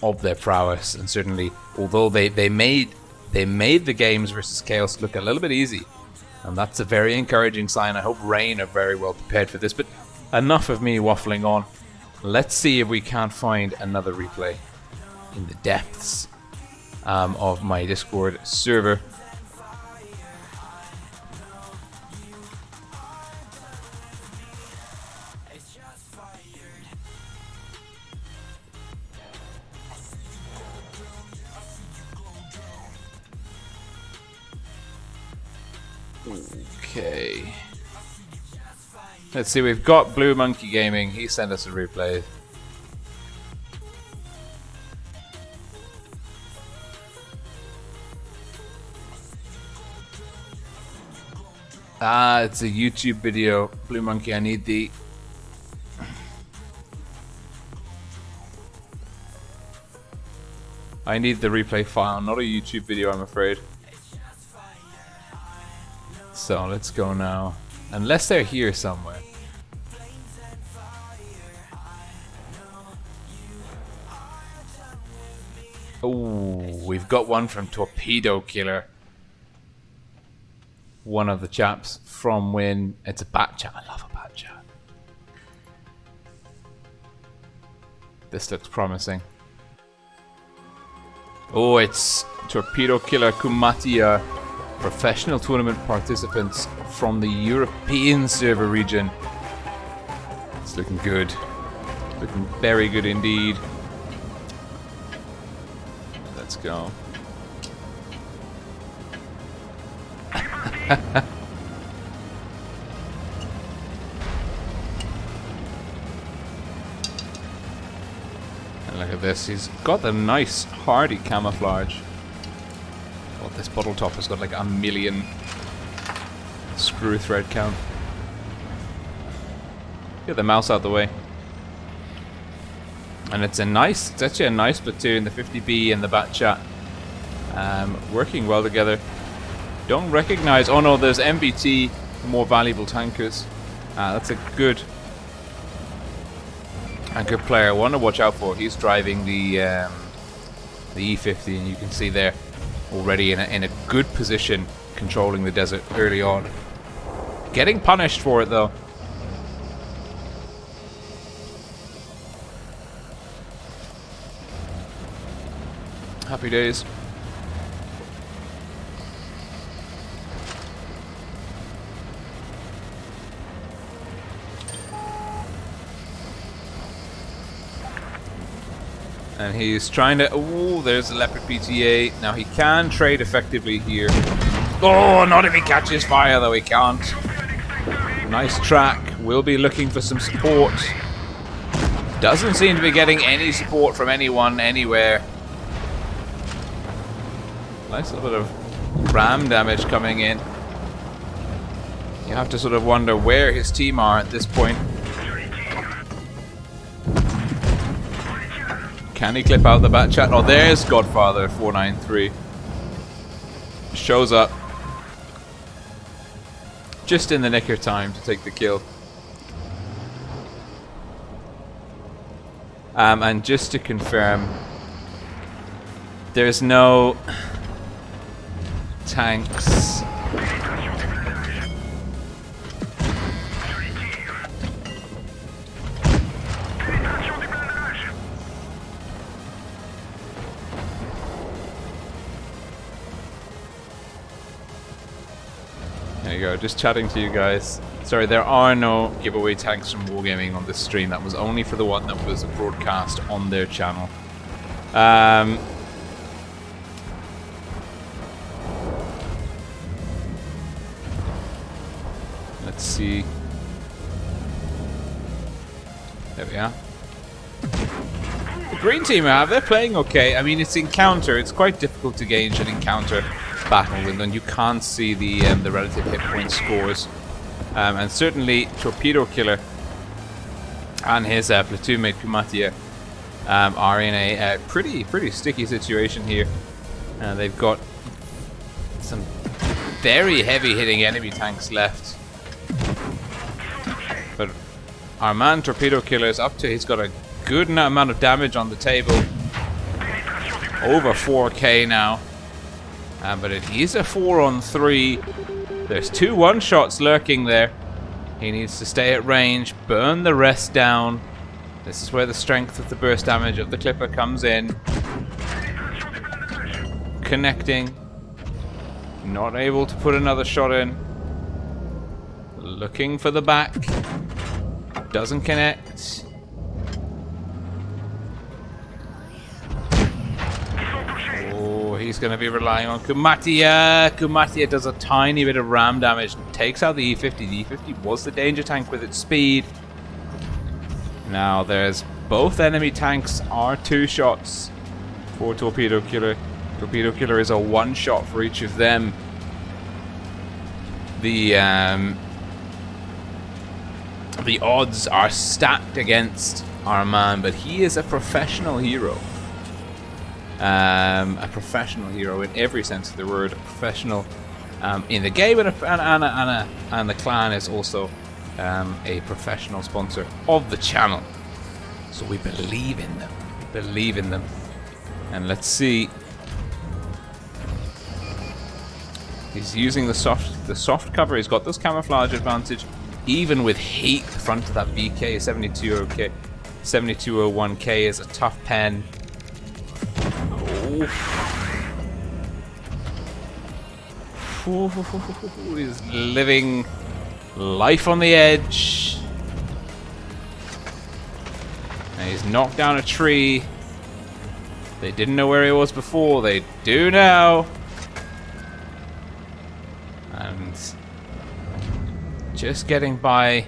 Speaker 2: of their prowess. And certainly, although they made the games versus Chaos look a little bit easy, and that's a very encouraging sign. I hope Rain are very well prepared for this. But enough of me waffling on. Let's see if we can't find another replay in the depths of my Discord server. Okay. Let's see, we've got Blue Monkey Gaming. He sent us a replay. It's a YouTube video. Blue Monkey, I need the... replay file, not a YouTube video, I'm afraid. So let's go now. Unless they're here somewhere. Oh, we've got one from Torpedo Killer. One of the chaps from Win. It's a bat chat. I love a bat chat. This looks promising. Oh, it's Torpedo Killer Kumatia. Professional tournament participants from the European server region. It's looking good. Looking very good indeed. Let's go. And look at this. He's got the nice hardy camouflage. Oh, this bottle top has got like 1 million screw thread count. Get the mouse out the way. And it's actually a nice platoon, the 50B and the Bat Chat. Working well together. Don't recognize, oh no, there's MBT, more valuable tankers. That's a good player. One to watch out for. He's driving the E50, and you can see there already in a good position, controlling the desert early on. Getting punished for it though. Happy days. And he's trying to... Oh, there's a Leopard PTA. Now he can trade effectively here. Oh, not if he catches fire, though. He can't. Nice track. Will be looking for some support. Doesn't seem to be getting any support from anyone, anywhere. Nice little bit of ram damage coming in. You have to sort of wonder where his team are at this point. Can he clip out the bat chat? Oh, there's Godfather 493. Shows up just in the nick of time to take the kill. And just to confirm, there's no tanks. There you go, just chatting to you guys. Sorry, there are no giveaway tanks from Wargaming on this stream. That was only for the one that was broadcast on their channel. Let's see. There we are. The green team they're playing okay. I mean, it's encounter. It's quite difficult to gauge an encounter battle with, and you can't see the relative hit point scores. And certainly Torpedo Killer and his platoon mate Kumatia are in a pretty sticky situation here. They've got some very heavy hitting enemy tanks left, but our man Torpedo Killer is up to, he's got a good amount of damage on the table, over 4k now, but it is a 4-on-3. There's 2 one-shots lurking there. He needs to stay at range, burn the rest down. This is where the strength of the burst damage of the Clipper comes in. Connecting. Not able to put another shot in. Looking for the back. Doesn't connect. He's going to be relying on Kumatia. Kumatia does a tiny bit of ram damage and takes out the E50. The E50 was the danger tank with its speed. Now there's both enemy tanks are 2 shots for Torpedo Killer. Torpedo Killer is a 1 shot for each of them. The odds are stacked against our man, but he is a professional hero. A professional hero in every sense of the word. A professional in the game, and the clan is also a professional sponsor of the channel. So we believe in them. We believe in them. And let's see. He's using the soft cover. He's got this camouflage advantage, even with heat. The front of that VK 7201K is a tough pen. He's living life on the edge. And he's knocked down a tree. They didn't know where he was before. They do now. And just getting by.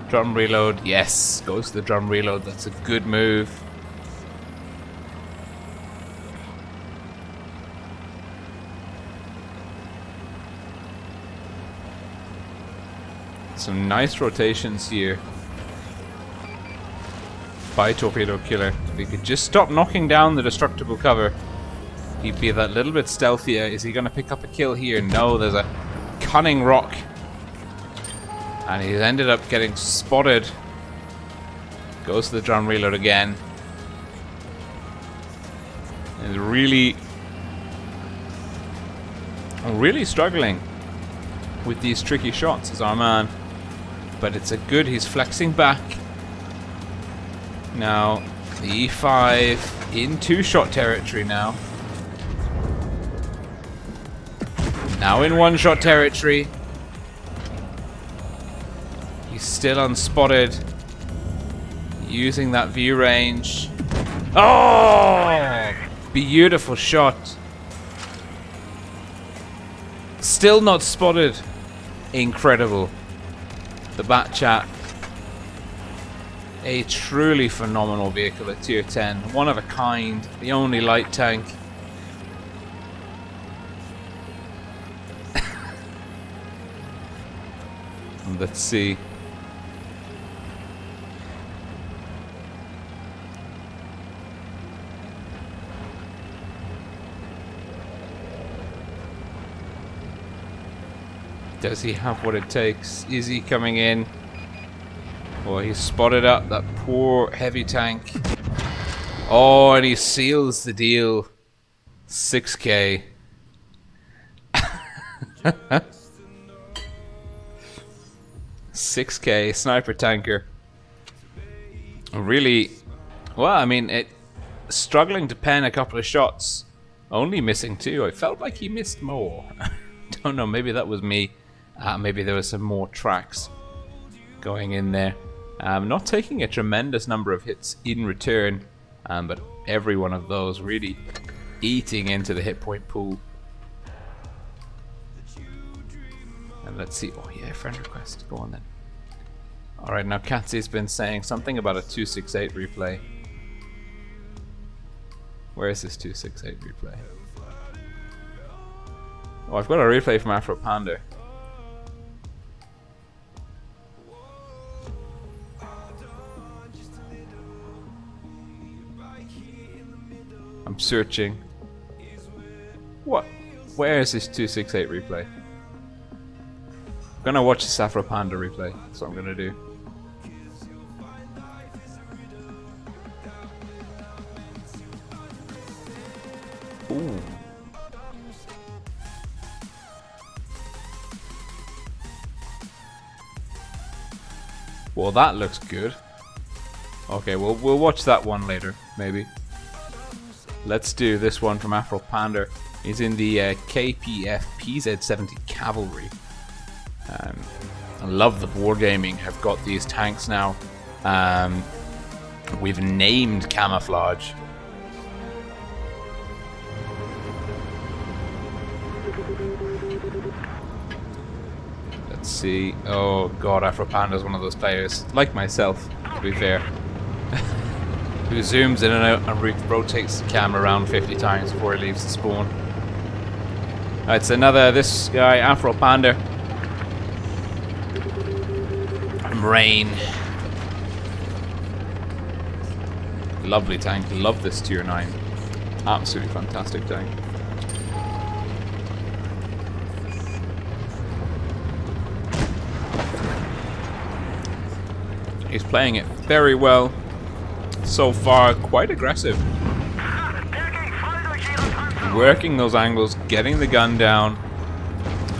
Speaker 2: Drum reload, yes, goes to the drum reload. That's a good move. Some nice rotations here by Torpedo Killer. If he could just stop knocking down the destructible cover, he'd be that little bit stealthier. Is he going to pick up a kill here? No, there's a cunning rock. And he's ended up getting spotted. Goes to the drum reload again. He's really struggling with these tricky shots as our man. But it's a good, he's flexing back. Now, the E5 in 2-shot territory now. Now in 1-shot territory. He's still unspotted. Using that view range. Oh! Beautiful shot. Still not spotted. Incredible. The Bat Chat. A truly phenomenal vehicle at tier 10. One of a kind. The only light tank. Let's see. Does he have what it takes? Is he coming in? Oh, he's spotted up that poor heavy tank. Oh, and he seals the deal. 6k. 6k sniper tanker. Really, well, I mean, struggling to pen a couple of shots. Only missing 2. I felt like he missed more. Don't know, maybe that was me. Maybe there were some more tracks going in there. Not taking a tremendous number of hits in return, but every one of those really eating into the hit point pool. And let's see. Oh yeah, friend request. Go on then. Alright, now Katsy's been saying something about a 268 replay. Where is this 268 replay? Oh, I've got a replay from Afro Panda. I'm searching. What? Where is this 268 replay? I'm gonna watch the Afro Panda replay. That's what I'm gonna do. Ooh. Well, that looks good. Okay, we'll watch that one later, maybe. Let's do this one from Afro Panda. He's in the KPF PZ70 Cavalry. I love that Wargaming have got these tanks now. We've named Camouflage. Let's see. Oh god, Afro Panda is one of those players, like myself, to be fair, who zooms in and out and rotates the camera around 50 times before he leaves the spawn. Alright, so this guy, Afro Panda. And Rain. Lovely tank, love this tier 9. Absolutely fantastic tank. He's playing it very well. So far, quite aggressive. Working those angles, getting the gun down.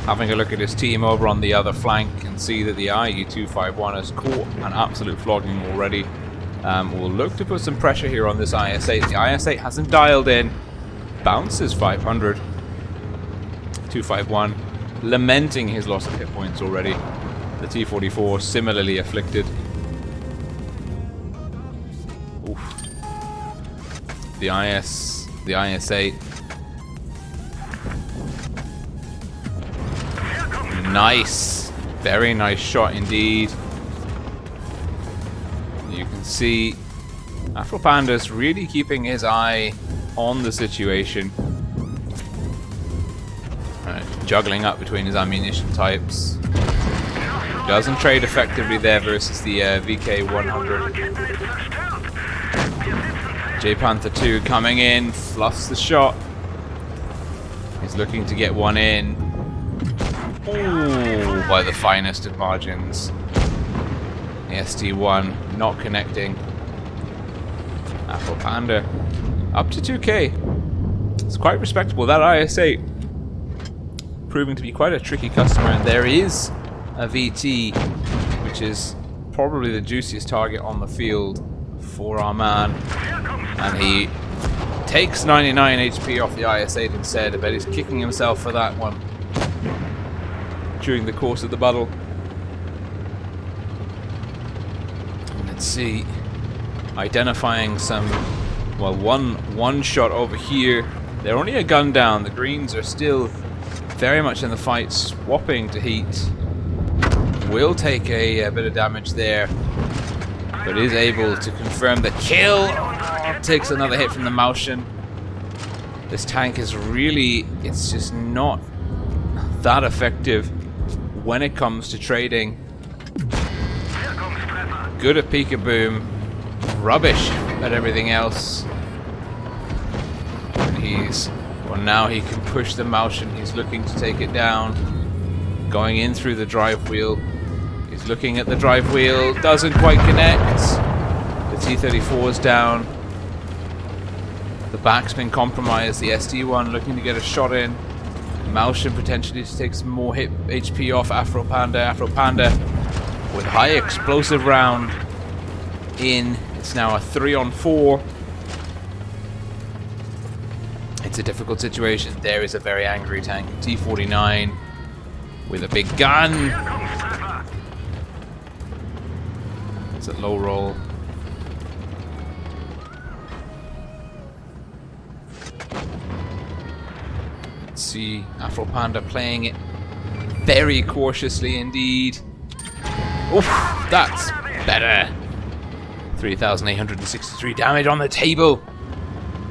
Speaker 2: Having a look at his team over on the other flank and see that the IU-251 has caught an absolute flogging already. We'll look to put some pressure here on this IS-8. The IS-8 hasn't dialed in. Bounces 500. 251 lamenting his loss of hit points already. The T-44 similarly afflicted. Oof. The IS-8. Nice. Very nice shot indeed. You can see Afro Panda's really keeping his eye on the situation. Juggling up between his ammunition types. Doesn't trade effectively there versus the VK100. J Panther 2 coming in, fluffs the shot. He's looking to get one in. Ooh, by the finest of margins. The ST1 not connecting. Afro Panda up to 2k. It's quite respectable. That IS-8 proving to be quite a tricky customer, and there is a VT, which is probably the juiciest target on the field for our man, and he takes 99 HP off the IS-8 instead. I bet he's kicking himself for that one during the course of the battle. Let's see. Identifying some, well, one shot over here. They're only a gun down. The greens are still very much in the fight, swapping to heat. Will take a bit of damage there, but is able to confirm the kill. Oh, takes another hit from the Motion. This tank is really, it's just not that effective when it comes to trading. Good at peekaboom, rubbish at everything else. Well, now he can push the Motion. He's looking to take it down. Going in through the drive wheel. He's looking at the drive wheel. Doesn't quite connect. The T-34 is down. The back's been compromised. The SD-1 looking to get a shot in. Motion potentially to take some more HP off Afro Panda. Afro Panda with high explosive round in. It's now a 3-on-4. It's a difficult situation. There is a very angry tank. T-49 with a big gun. It's a low roll. Let's see Afro Panda playing it very cautiously indeed. Oof, that's better. 3,863 damage on the table.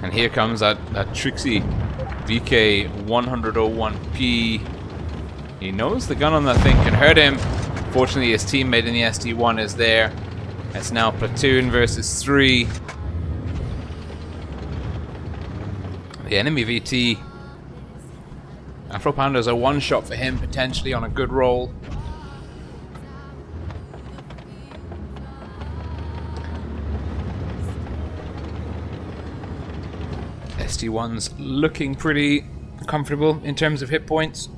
Speaker 2: And here comes that tricksy VK101P. He knows the gun on that thing can hurt him. Fortunately, his teammate in the SD-1 is there. It's now platoon versus 3. The enemy VT. Afro Panda's a one-shot for him, potentially on a good roll. SD-1's looking pretty comfortable in terms of hit points.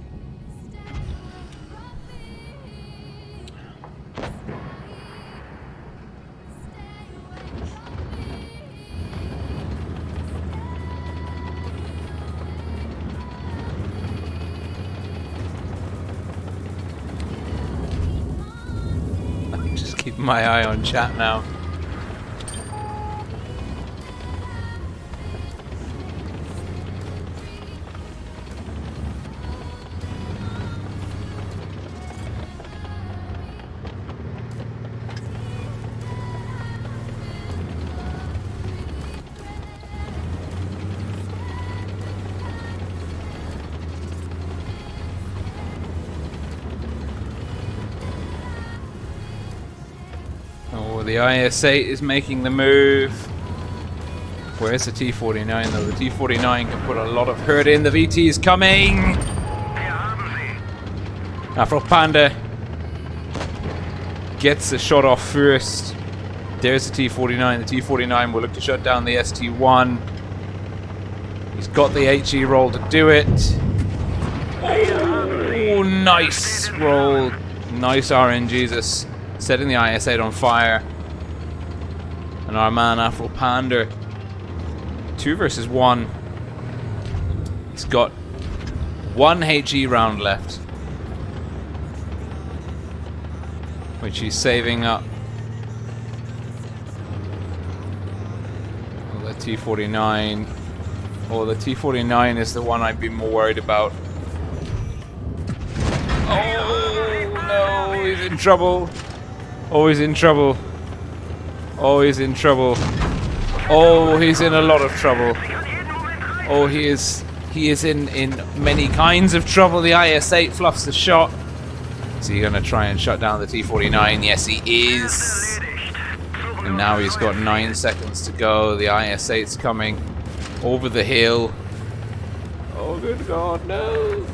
Speaker 2: I'm just keeping my eye on chat now. The IS-8 is making the move. Where's the T-49 though? The T-49 can put a lot of hurt in. The VT is coming! Afro Panda gets the shot off first. There's the T-49. The T-49 will look to shut down the ST-1. He's got the HE roll to do it. Oh, nice roll. Nice RNGesus. Setting the IS-8 on fire. And our man Afro Panda, 2 versus 1. He's got 1 HE round left, which he's saving up. Oh, the T-49. Oh, the T-49 is the one I'd be more worried about. Oh no, he's in trouble. Oh, he's in trouble. Oh, he's in trouble. Oh, he's in a lot of trouble. Oh, he is in many kinds of trouble. The IS-8 fluffs the shot. Is he going to try and shut down the T-49? Yes, he is. And now he's got 9 seconds to go. The IS-8's coming over the hill. Oh, good God, no.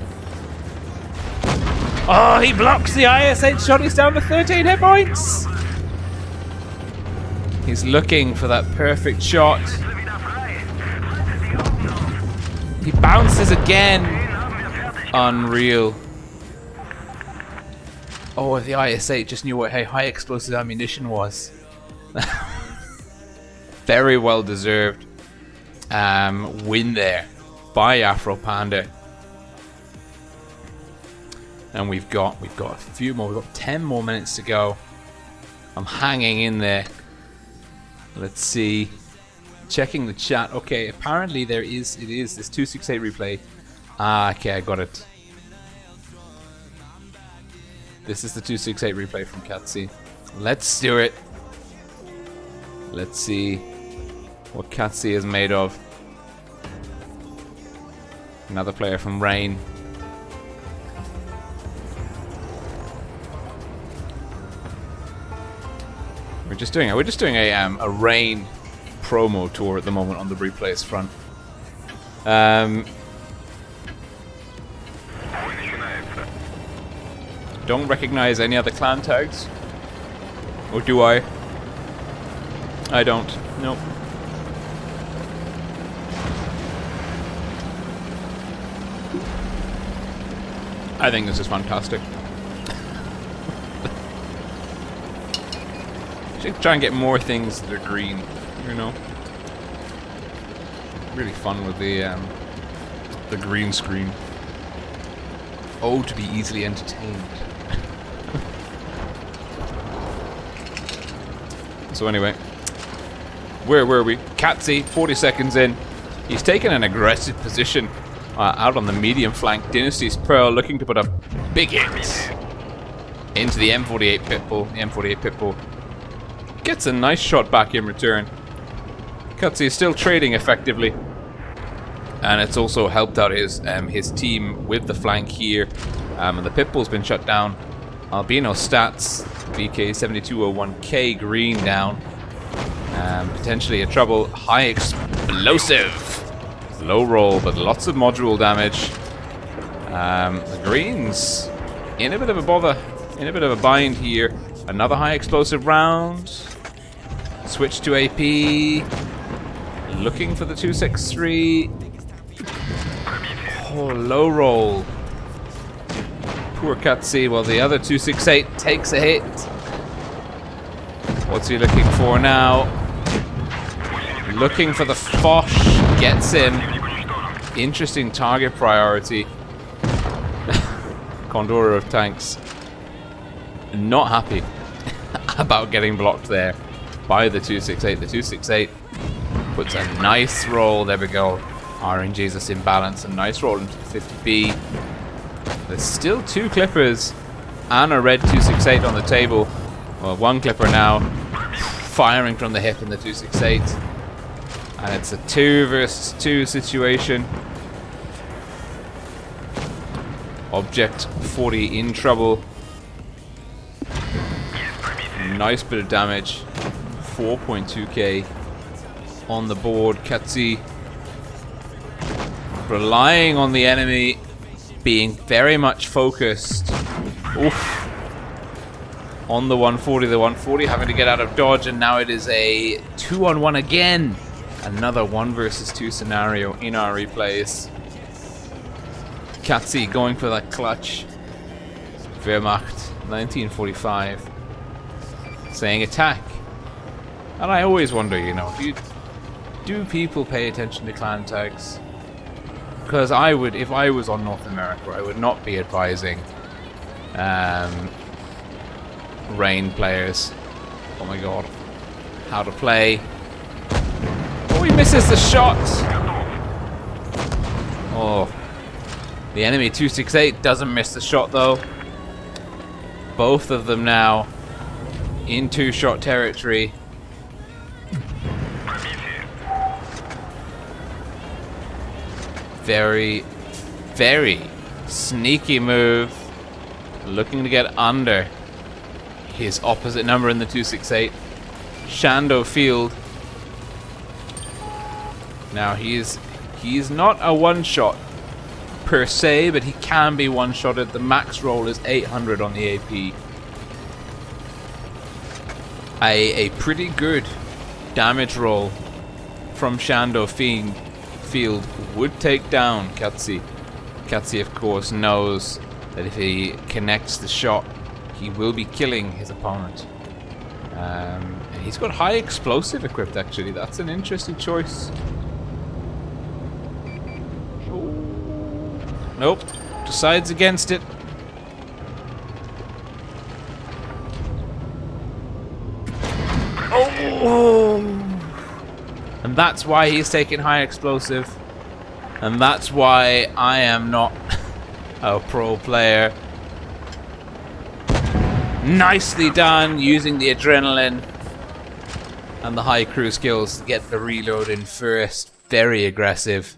Speaker 2: Oh, he blocks the IS-8 shot. He's down to 13 hit points. He's looking for that perfect shot. He bounces again. Unreal. Oh, the IS-8 just knew what high explosive ammunition was. Very well deserved win there by Afro Panda. And we've got a few more. We've got 10 more minutes to go. I'm hanging in there. Let's see. Checking the chat. Okay, apparently it is this 268 replay. Ah, okay, I got it. This is the 268 replay from Katsi. Let's do it. Let's see what Katsi is made of. Another player from Rain. We're just doing a Rain promo tour at the moment on the replays front. Don't recognize any other clan tags, or do I? I don't. Nope. I think this is fantastic. Should try and get more things that are green, you know. Really fun with the green screen. Oh, to be easily entertained. So anyway, where were we? Katsi, 40 seconds in. He's taken an aggressive position out on the medium flank. Dynasty's Pearl looking to put a big hit into the M48 Pitbull. The M48 Pitbull gets a nice shot back in return. Katsi is still trading effectively, and it's also helped out his team with the flank here. And the Pitbull's been shut down. Albino stats, BK7201K green down. Potentially a trouble. High explosive. Low roll, but lots of module damage. The greens in a bit of a bother, in a bit of a bind here. Another high explosive round. Switch to AP. Looking for the 263. Oh, low roll. Poor Katsi, while the other 268 takes a hit. What's he looking for now? Looking for the Foch. Gets him. Interesting target priority. Condora of Tanks. Not happy about getting blocked there by the 268. The 268 puts a nice roll. There we go. RNG's us in balance. A nice roll into the 50B. There's still two clippers and a red 268 on the table. Well, one clipper now firing from the hip in the 268. And it's a 2 versus 2 situation. Object 40 in trouble. Nice bit of damage. 4.2k on the board. Katsi relying on the enemy being very much focused. Oof. On the 140. The 140 having to get out of dodge, and now it is a 2-on-1 again. Another 1 versus 2 scenario in our replays. Katsi going for that clutch. Wehrmacht 1945 saying attack. And I always wonder, you know, do people pay attention to clan tags? Because I would, if I was on North America, I would not be advising Rain players, oh my god, how to play. Oh, he misses the shot! Oh, the enemy 268 doesn't miss the shot though. Both of them now in 2-shot territory. Very, very sneaky move. Looking to get under his opposite number in the 268. Shando Field. Now he's not a one-shot per se, but he can be one-shotted. The max roll is 800 on the AP. A pretty good damage roll from Shando Field would take down Katsi. Katsi, of course, knows that if he connects the shot, he will be killing his opponent. And he's got high explosive equipped, actually. That's an interesting choice. Nope. Decides against it. Oh! And that's why he's taking high explosive. And that's why I am not a pro player. Nicely done, using the adrenaline and the high crew skills to get the reload in first. Very aggressive.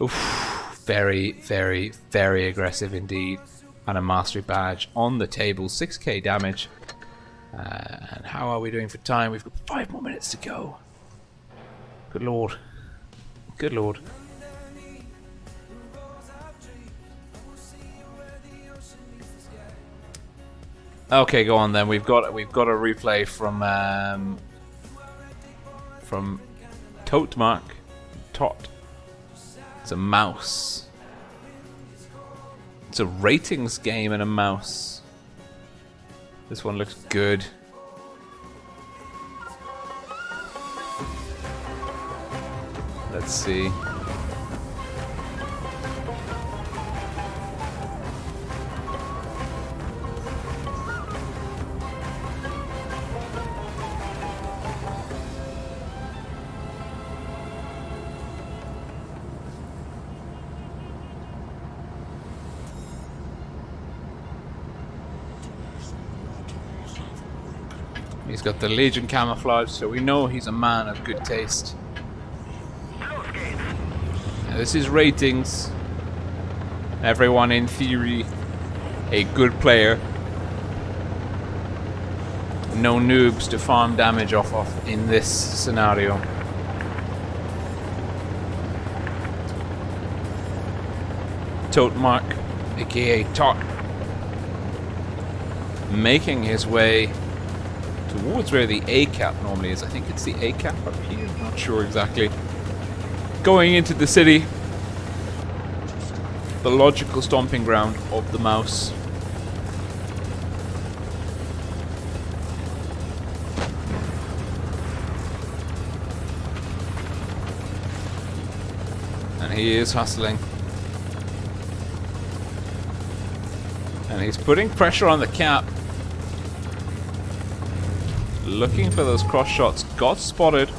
Speaker 2: Oof, very, very, very aggressive indeed. And a mastery badge on the table, 6k damage. And how are we doing for time? We've got 5 more minutes to go. Good lord. Good lord. Okay, go on then. We've got a replay from Totmark. Tot. It's a mouse. It's a ratings game and a mouse. This one looks good. Let's see. He's got the Legion camouflage, so we know he's a man of good taste. Now, this is ratings. Everyone, in theory, a good player. No noobs to farm damage off of in this scenario. Totmark, aka Tot, making his way towards where the A cap normally is. I think it's the A cap up here. Not sure exactly. Going into the city, the logical stomping ground of the mouse. And he is hustling. And he's putting pressure on the cap. Looking for those cross shots. Got spotted.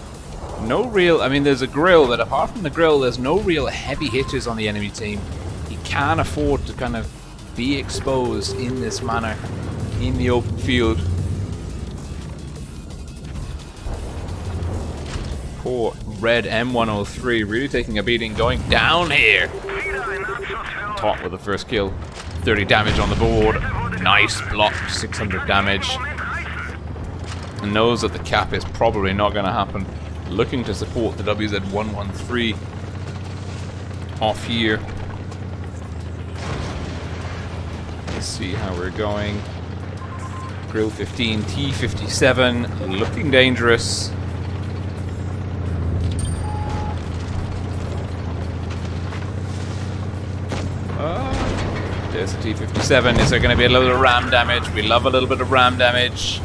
Speaker 2: No real... I mean, there's a grill, but apart from the grill, there's no real heavy hitters on the enemy team. He can't afford to kind of be exposed in this manner in the open field. Poor red M103 really taking a beating, going down here. Top with the first kill. 30 damage on the board. Nice block, 600 damage. And knows that the cap is probably not going to happen. Looking to support the WZ113 off here. Let's see how we're going. Grill 15, T57, looking dangerous. There's the T57. Is there going to be a little ram damage? We love a little bit of ram damage.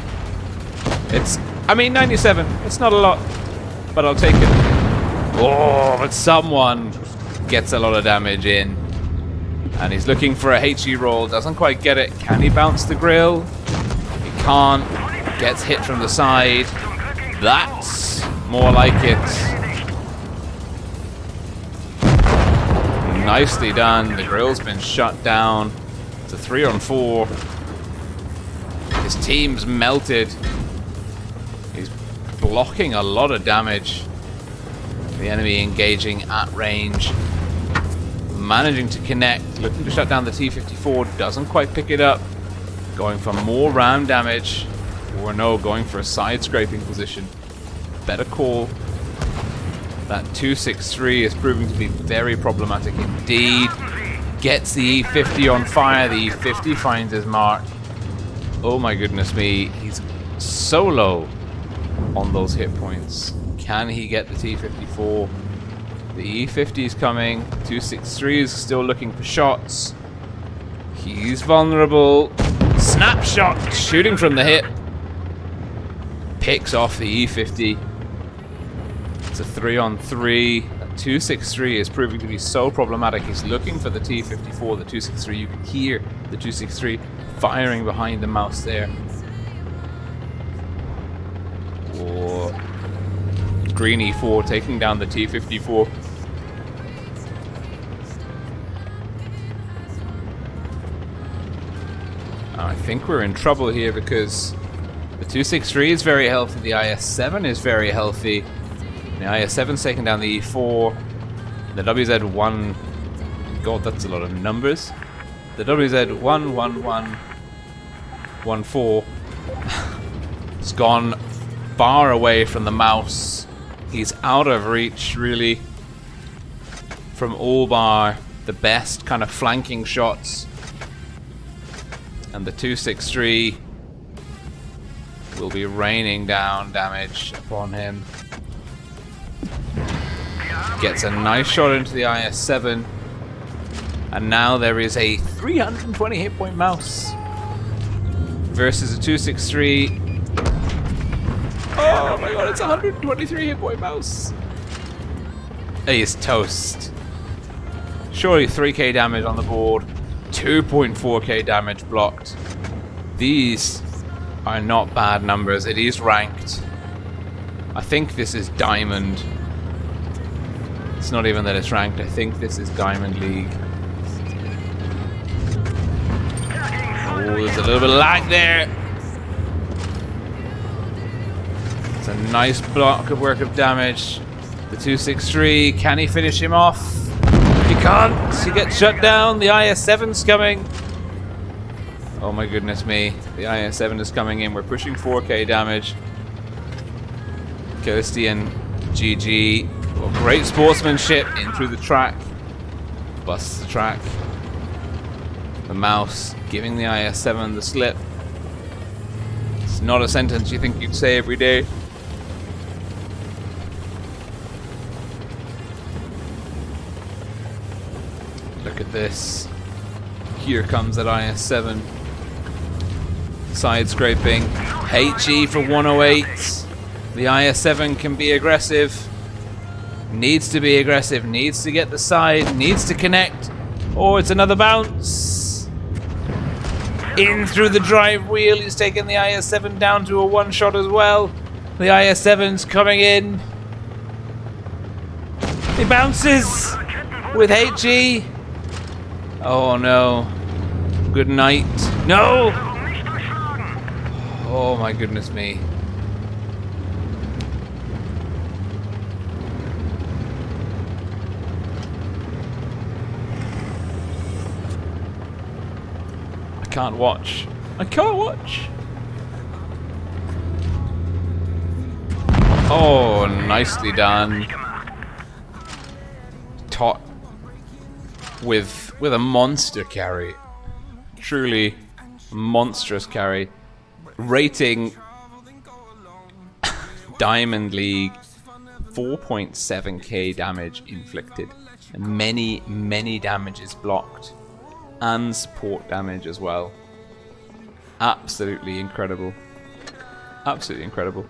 Speaker 2: It's, I mean, 97. It's not a lot, but I'll take it. Oh, but someone gets a lot of damage in. And he's looking for a HE roll. Doesn't quite get it. Can he bounce the grill? He can't. Gets hit from the side. That's more like it. Nicely done. The grill's been shut down. It's a 3-on-4. His team's melted. He's blocking a lot of damage. The enemy engaging at range. Managing to connect. Looking to shut down the T-54. Doesn't quite pick it up. Going for more ram damage. Or no, going for a side scraping position. Better call. That 263 is proving to be very problematic indeed. Gets the E50 on fire. The E50 finds his mark. Oh my goodness me. He's so low on those hit points. Can he get the T-54? The E50 is coming. 263 is still looking for shots. He's vulnerable. Snapshot! Shooting from the hip. Picks off the E50. It's a 3-on-3. That 263 is proving to be so problematic. He's looking for the T-54, the 263. You can hear the 263 firing behind the mouse there. Green E4 taking down the T-54. I think we're in trouble here because the 263 is very healthy, the IS-7 is very healthy. The IS-7's taking down the E4. The WZ-1... God, that's a lot of numbers. The WZ-11114 has gone far away from the mouse. He's out of reach, really, from all bar the best kind of flanking shots. And the 263 will be raining down damage upon him. Gets a nice shot into the IS-7. And now there is a 320 hit point mouse versus a 263. Oh my god, it's 123 hit point mouse. He is toast. Surely 3k damage on the board. 2.4k damage blocked. These are not bad numbers. It is ranked. I think this is Diamond. It's not even that it's ranked. I think this is Diamond League. Oh, there's a little bit of lag there. It's a nice block of work of damage. The 263, can he finish him off? He can't. He gets shut down. The IS-7's coming. Oh my goodness me. The IS-7 is coming in. We're pushing 4k damage. Kirstian, GG. Well, great sportsmanship in through the track. Busts the track. The mouse giving the IS-7 the slip. It's not a sentence you think you'd say every day. Look at this. Here comes that IS-7. Side scraping. HE for 108. The IS-7 can be aggressive. Needs to be aggressive. Needs to get the side. Needs to connect. Oh, it's another bounce. In through the drive wheel. He's taken the IS-7 down to a one shot as well. The IS-7's coming in. He bounces with HE. Oh no. Good night. No! Oh my goodness me. I can't watch. I can't watch. Oh, nicely done. Taught with a monster carry. Truly monstrous carry. Rating Diamond League 4.7k damage inflicted. Many, many damages blocked. And support damage as well. Absolutely incredible. Absolutely incredible.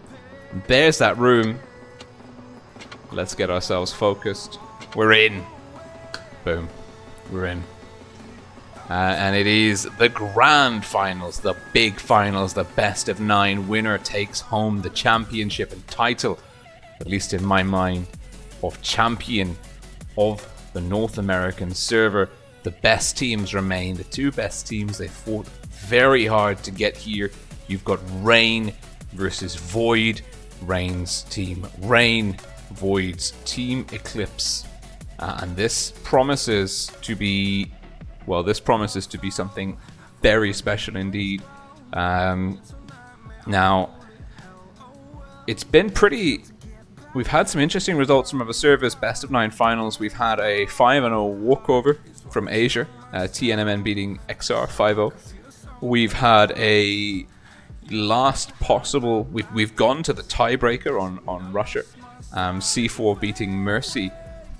Speaker 2: There's that room. Let's get ourselves focused. We're in. Boom. We're in. And it is the grand finals, the big finals, the best of 9. Winner takes home the championship and title, at least in my mind, of champion of the North American server. The best teams remain. The two best teams, they fought very hard to get here. You've got Rain versus Void. Rain's team Rain, Void's team Eclipse. And this promises to be, well, this promises to be something very special indeed. Now, it's been pretty... We've had some interesting results from other servers. Best of 9 finals. We've had a 5-0 walkover from Asia. TNMN beating XR 5-0. We've had a last possible... We've gone to the tiebreaker on Russia. C4 beating Mercy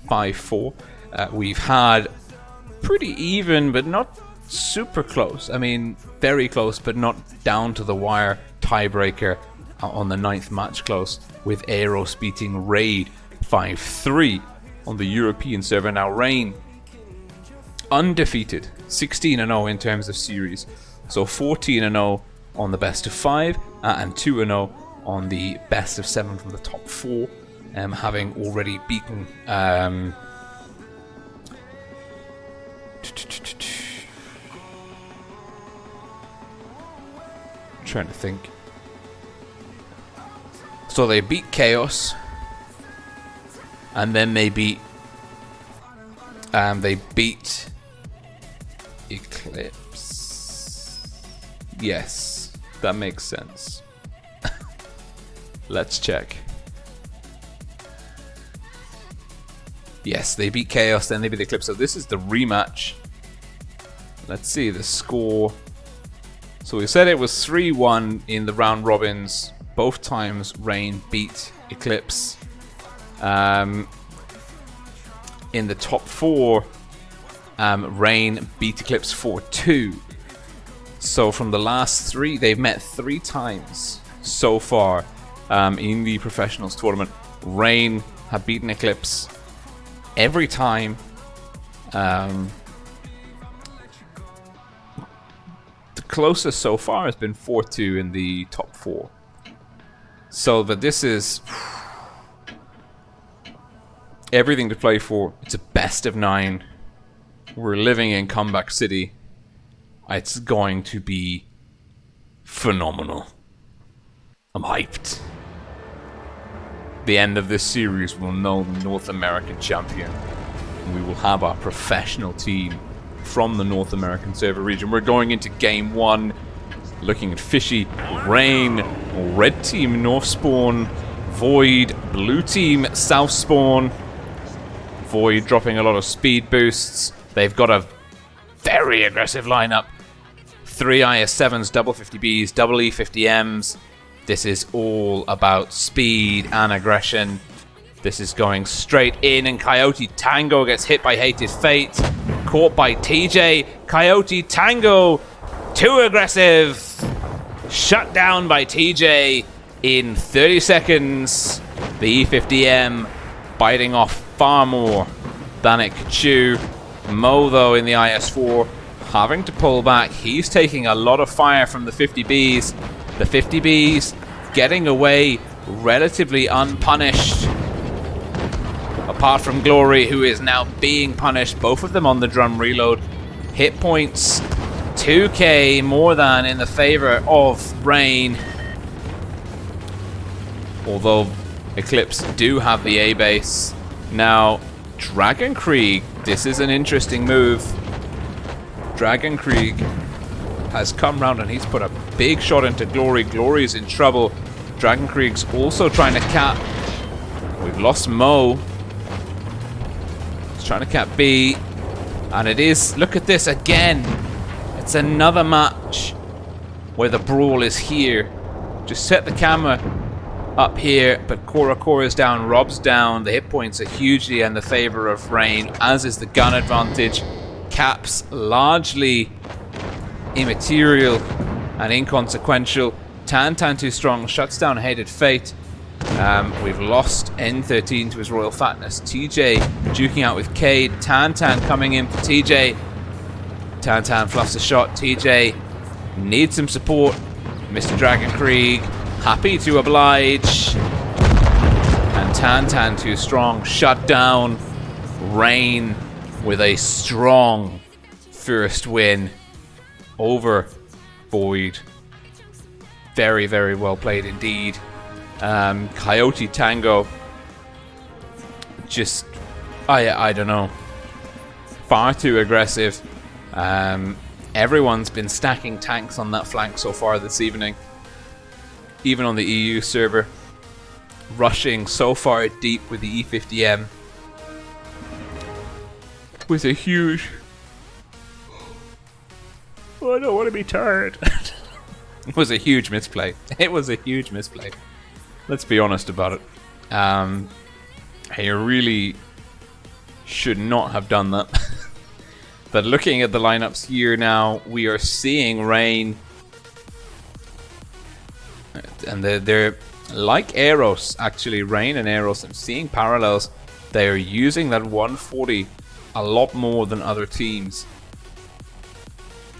Speaker 2: 5-4. We've had pretty even, but not super close. I mean, very close, but not down to the wire tiebreaker on the 9th match close, with Eros beating Raid 5-3 on the European server. Now Rain undefeated, 16-0 in terms of series, so 14-0 on the best of 5 and 2-0 on the best of 7 from the top 4. having already beaten trying to think. So they beat Chaos, and then they beat Eclipse. Yes, that makes sense. Let's check. Yes, they beat Chaos, then they beat Eclipse. So this is the rematch. Let's see the score. So we said it was 3-1 in the round robins. Both times Rain beat Eclipse. In the top 4, Rain beat Eclipse 4-2. So from the last 3, they've met 3 times so far in the professionals tournament. Rain have beaten Eclipse every time. The closest so far has been 4-2 in the top 4. So, but this is everything to play for. It's a best of 9. We're living in Comeback City. It's going to be phenomenal. I'm hyped. The end of this series will know the North American champion. We will have our professional team from the North American server region. We're going into game 1, looking at Fishy, Rain, red team North Spawn, Void, blue team South Spawn. Void dropping a lot of speed boosts. They've got a very aggressive lineup. 3 IS-7s, double 50Bs, double E-50Ms. This is all about speed and aggression. This is going straight in, and Coyote Tango gets hit by Hated Fate. Caught by TJ. Coyote Tango, too aggressive. Shut down by TJ in 30 seconds. The E-50M biting off far more than it could chew. Mo, though, in the IS-4, having to pull back. He's taking a lot of fire from the 50Bs. The 50Bs getting away relatively unpunished. Apart from Glory, who is now being punished. Both of them on the drum reload. Hit points 2k more than in the favor of Rain. Although Eclipse do have the A base. Now, Dragon Krieg, this is an interesting move. Dragon Krieg has come round and he's put a big shot into Glory. Glory's in trouble. Dragon Krieg's also trying to cap. We've lost Mo. He's trying to cap B. And it is, look at this again. It's another match where the brawl is here. Just set the camera up here, but Cora is down, Rob's down. The hit points are hugely in the favor of Rain, as is the gun advantage. Caps largely immaterial and inconsequential. Tan too strong, shuts down Hated Fate. We've lost N13 to his royal fatness. TJ duking out with Cade. Tan coming in for TJ. Tan fluffs a shot. TJ needs some support. Mr. Dragon Krieg happy to oblige. And Tan too strong, shut down. Rain with a strong first win over Void. Very, very well played indeed. Coyote Tango, just, I don't know, far too aggressive. Everyone's been stacking tanks on that flank so far this evening, even on the EU server, rushing so far deep with the E-50M. Was a huge, I don't want to be tired. It was a huge misplay. It was a huge misplay. Let's be honest about it. He really should not have done that. But looking at the lineups here now, we are seeing Rain. And they're like Eros, actually. Rain and Eros, I'm seeing parallels. They are using that 140 a lot more than other teams.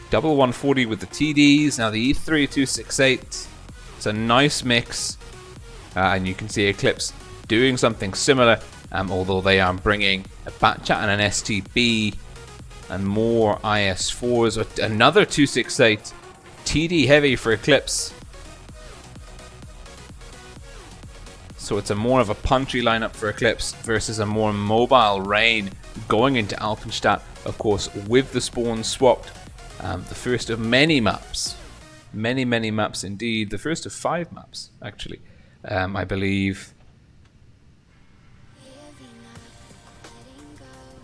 Speaker 2: Double 140 with the TDs, now the E3 268. It's a nice mix. And you can see Eclipse doing something similar, although they are bringing a Batchat and an STB and more IS4s. Another 268 TD heavy for Eclipse. So it's a more of a punchy lineup for Eclipse versus a more mobile Rain going into Alpenstadt, of course, with the spawns swapped. The first of many maps. Many maps indeed. The first of 5 maps, actually. I believe.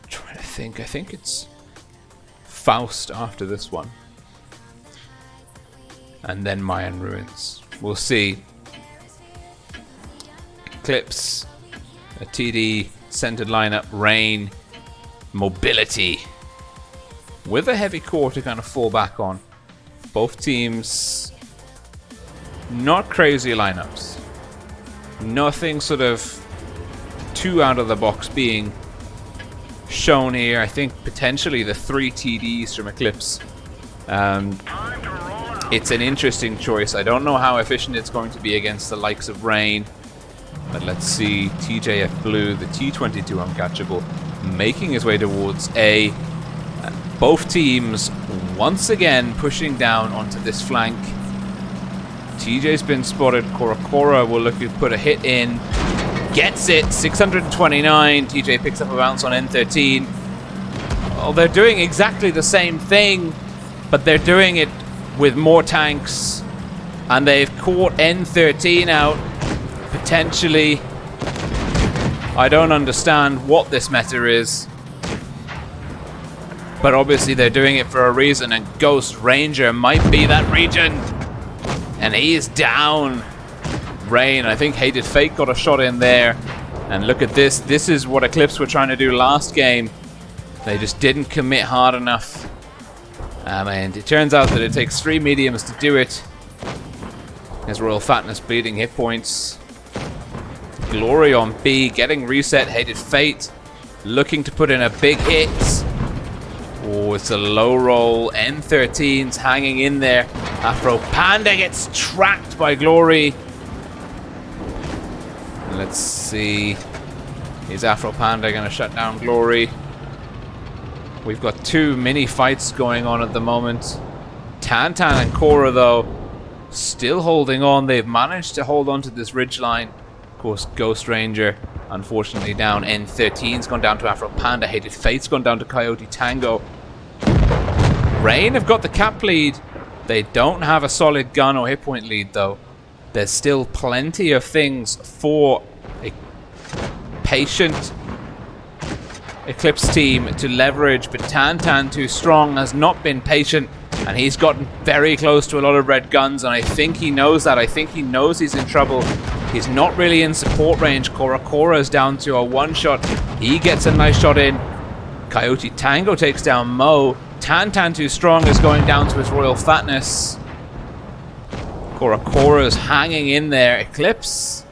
Speaker 2: I'm trying to think. I think it's Faust after this one. And then Mayan Ruins. We'll see. Eclipse, a TD centered lineup, Rain, mobility, with a heavy core to kind of fall back on. Both teams not crazy lineups. Nothing sort of too out of the box being shown here. I think potentially the 3 TDs from Eclipse. It's an interesting choice. I don't know how efficient it's going to be against the likes of Rain. But let's see, TJF Blue, the T22 uncatchable, making his way towards A. Both teams once again pushing down onto this flank. TJ's been spotted. Cora will look to put a hit in. Gets it, 629. TJ picks up a bounce on N13. Oh, they're doing exactly the same thing, but they're doing it with more tanks. And they've caught N13 out. Potentially, I don't understand what this meta is, but obviously they're doing it for a reason, and Ghost Ranger might be that region, and he is down. Rain, I think Hated Fate got a shot in there, and look at this. This is what Eclipse were trying to do last game. They just didn't commit hard enough, and it turns out that it takes 3 mediums to do it. His Royal Fatness bleeding hit points. Glory on B, getting reset. Hated Fate looking to put in a big hit. Oh, it's a low roll. N13's hanging in there. Afro Panda gets tracked by Glory. Let's see. Is Afro Panda going to shut down Glory? We've got 2 mini fights going on at the moment. Tantan and Cora, though, still holding on. They've managed to hold on to this ridgeline. Of course, Ghost Ranger, unfortunately, down. N13's gone down to Afro Panda. Hated Fate's gone down to Coyote Tango. Rain have got the cap lead. They don't have a solid gun or hit point lead, though. There's still plenty of things for a patient Eclipse team to leverage, but Tantan, too strong, has not been patient, and he's gotten very close to a lot of red guns, and I think he knows that. I think he knows he's in trouble. He's not really in support range. Cora's down to a 1-shot. He gets a nice shot in. Coyote Tango takes down Mo. Tantan, too strong, is going down to his Royal Fatness. Cora's hanging in there. Eclipse,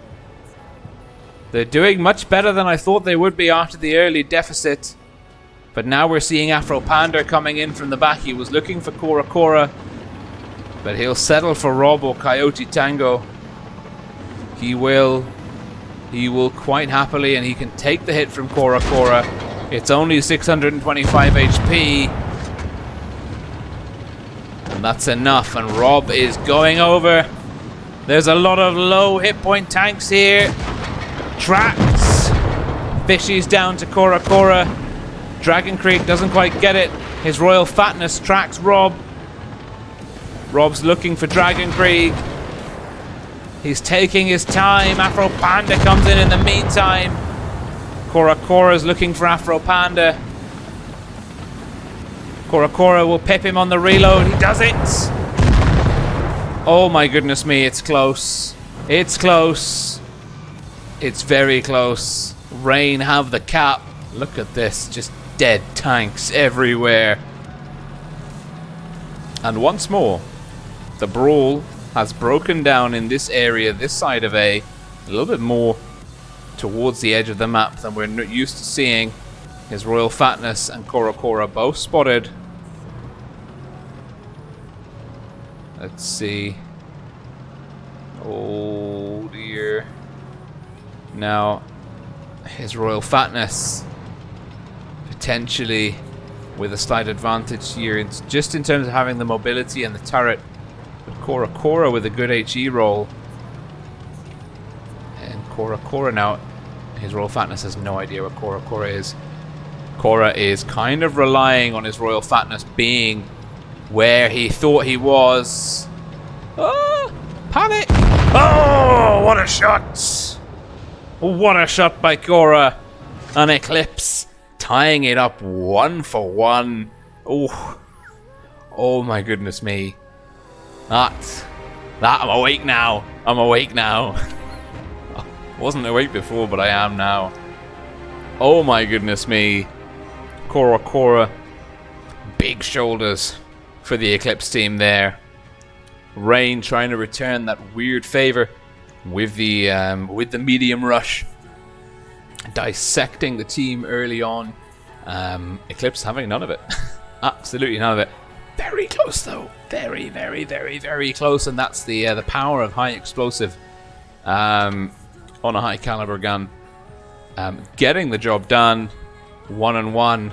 Speaker 2: they're doing much better than I thought they would be after the early deficit. But now we're seeing Afro Panda coming in from the back. He was looking for Cora, but he'll settle for Rob or Coyote Tango. He will quite happily, and he can take the hit from Cora. It's only 625 HP. And that's enough, and Rob is going over. There's a lot of low hit point tanks here. Tracks. Fishy's down to Cora. Dragon Creek doesn't quite get it. His Royal Fatness tracks Rob. Rob's looking for Dragon Creek. He's taking his time. Afro Panda comes in the meantime. Cora's looking for Afro Panda. Cora will pip him on the reload. He does it. Oh my goodness me, it's close. It's close. It's very close. Rain have the cap. Look at this, just dead tanks everywhere. And once more, the brawl has broken down in this area, this side of A little bit more towards the edge of the map than we're used to seeing. His Royal Fatness and Cora both spotted. Let's see. Oh dear. Now, his Royal Fatness potentially with a slight advantage here. It's just in terms of having the mobility and the turret. But Cora with a good HE roll. And Cora now, his Royal Fatness has no idea what Cora is. Cora is kind of relying on his Royal Fatness being where he thought he was. Oh, panic! Oh, what a shot! What a shot by Cora. An Eclipse tying it up 1-for-1. Oh my goodness me. That I'm awake now. I'm awake now. I wasn't awake before, but I am now. Oh my goodness me. Cora. Big shoulders for the Eclipse team there. Rain trying to return that weird favor with the medium rush. Dissecting the team early on. Eclipse having none of it. Absolutely none of it. Very close though. Very close. And that's the power of high explosive on a high caliber gun. Getting the job done. 1-on-1.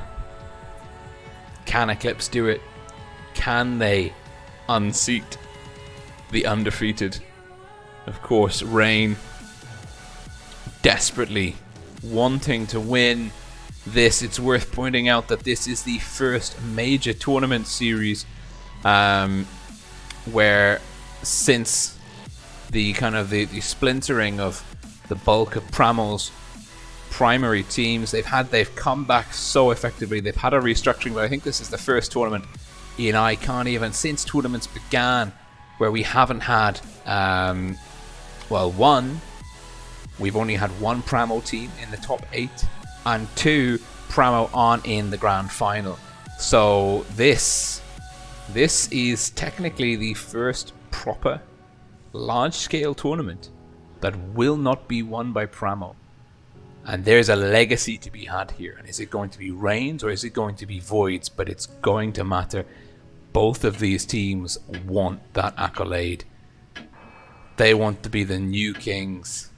Speaker 2: Can Eclipse do it? Can they unseat the undefeated? Of course, Rain desperately wanting to win this. It's worth pointing out that this is the first major tournament series where, since the kind of the splintering of the bulk of Pramel's primary teams, they've come back so effectively. They've had a restructuring, but I think this is the first tournament in I can't even since tournaments began where we haven't had one, we've only had one Pramo team in the top 8, and 2 Pramo aren't in the grand final. So this is technically the first proper large-scale tournament that will not be won by Pramo. And there's a legacy to be had here. And is it going to be Reigns or is it going to be Voids? But it's going to matter. Both of these teams want that accolade. They want to be the new kings.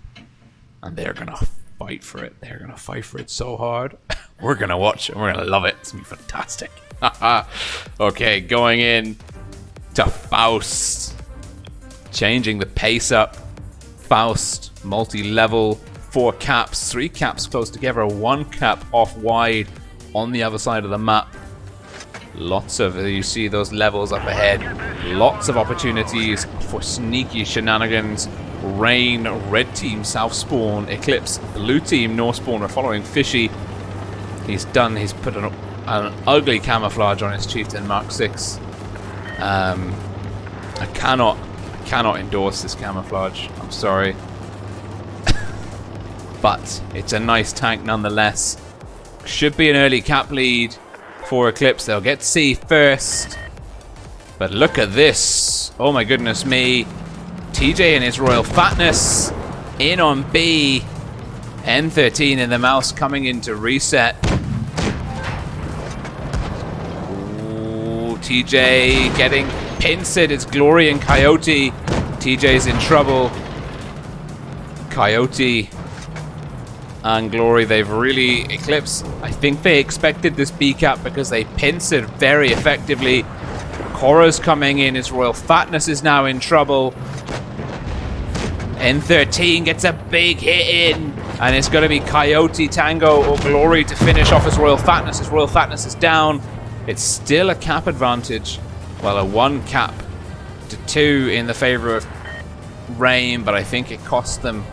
Speaker 2: And they're going to fight for it. They're going to fight for it so hard. We're going to watch it. We're going to love it. It's going to be fantastic. Okay, going in to Faust. Changing the pace up. Faust, multi-level. 4 caps, 3 caps close together, 1 cap off wide on the other side of the map. Lots of, you see those levels up ahead. Lots of opportunities for sneaky shenanigans. Rain, red team, south spawn. Eclipse, blue team, north spawn. We're following Fishy. He's put an ugly camouflage on his Chieftain Mark 6. I cannot endorse this camouflage. I'm sorry. But it's a nice tank nonetheless. Should be an early cap lead for Eclipse. They'll get C first. But look at this. Oh my goodness me. TJ and his Royal Fatness in on B. N13 in the mouse coming in to reset. Ooh, TJ getting pincered. It's Glory and Coyote. TJ's in trouble. Coyote and Glory, they've really Eclipse. I think they expected this B cap because they pincered very effectively. Cora's coming in. His Royal Fatness is now in trouble. N13 gets a big hit in, and it's going to be Coyote, Tango, or Glory to finish off his Royal Fatness. His Royal Fatness is down. It's still a cap advantage. Well, a 1 cap to 2 in the favor of Rain, but I think it cost them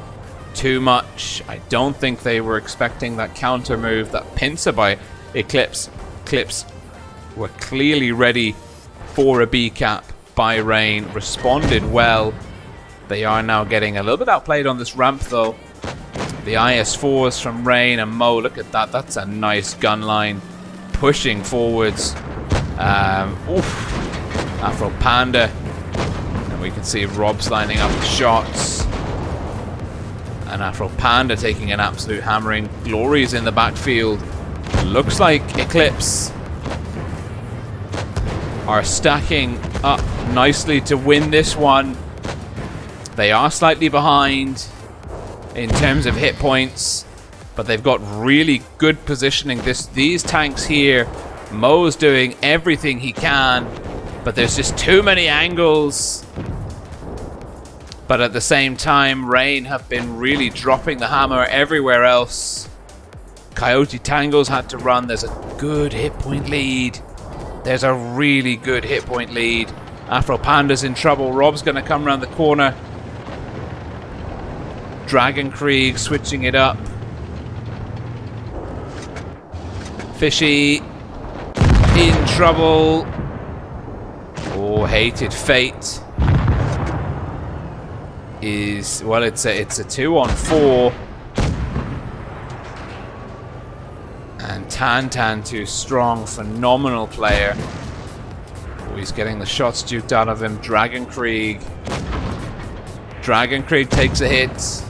Speaker 2: too much. I don't think they were expecting that counter move, that pincer by Eclipse. Eclipse were clearly ready for a B cap by Rain, responded well. They are now getting a little bit outplayed on this ramp though. The IS4s from Rain and Mo, look at that, that's a nice gun line. Pushing forwards. Afro Panda. And we can see Rob's lining up the shots. And Afro Panda taking an absolute hammering. Glory's in the backfield. Looks like Eclipse are stacking up nicely to win this one. They are slightly behind. in terms of hit points, but they've got really good positioning. These tanks here, Mo's doing everything he can, but there's just too many angles. But at the same time, Rain have been really dropping the hammer everywhere else. Coyote Tango's had to run. There's a good hit point lead. There's a really good hit point lead. Afro Panda's in trouble. Rob's going to come around the corner. Dragon Krieg switching it up. Fishy in trouble. Oh, Hated Fate is, well, it's a 2-on-4. And Tan too strong, phenomenal player. Oh, he's getting the shots duked out of him. Dragon Krieg takes a hit.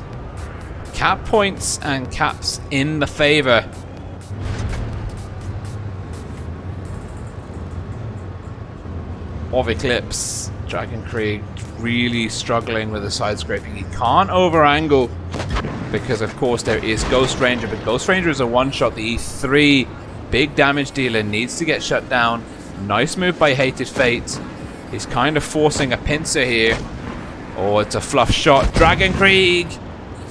Speaker 2: Cap points and caps in the favor. Of Eclipse. Dragon Krieg really struggling with the side scraping. He can't over angle because of course there is Ghost Ranger, but Ghost Ranger is a one-shot. The E3 big damage dealer needs to get shut down. Nice move by Hated Fate. He's kind of forcing a pincer here. Oh, it's a fluff shot. Dragon Krieg!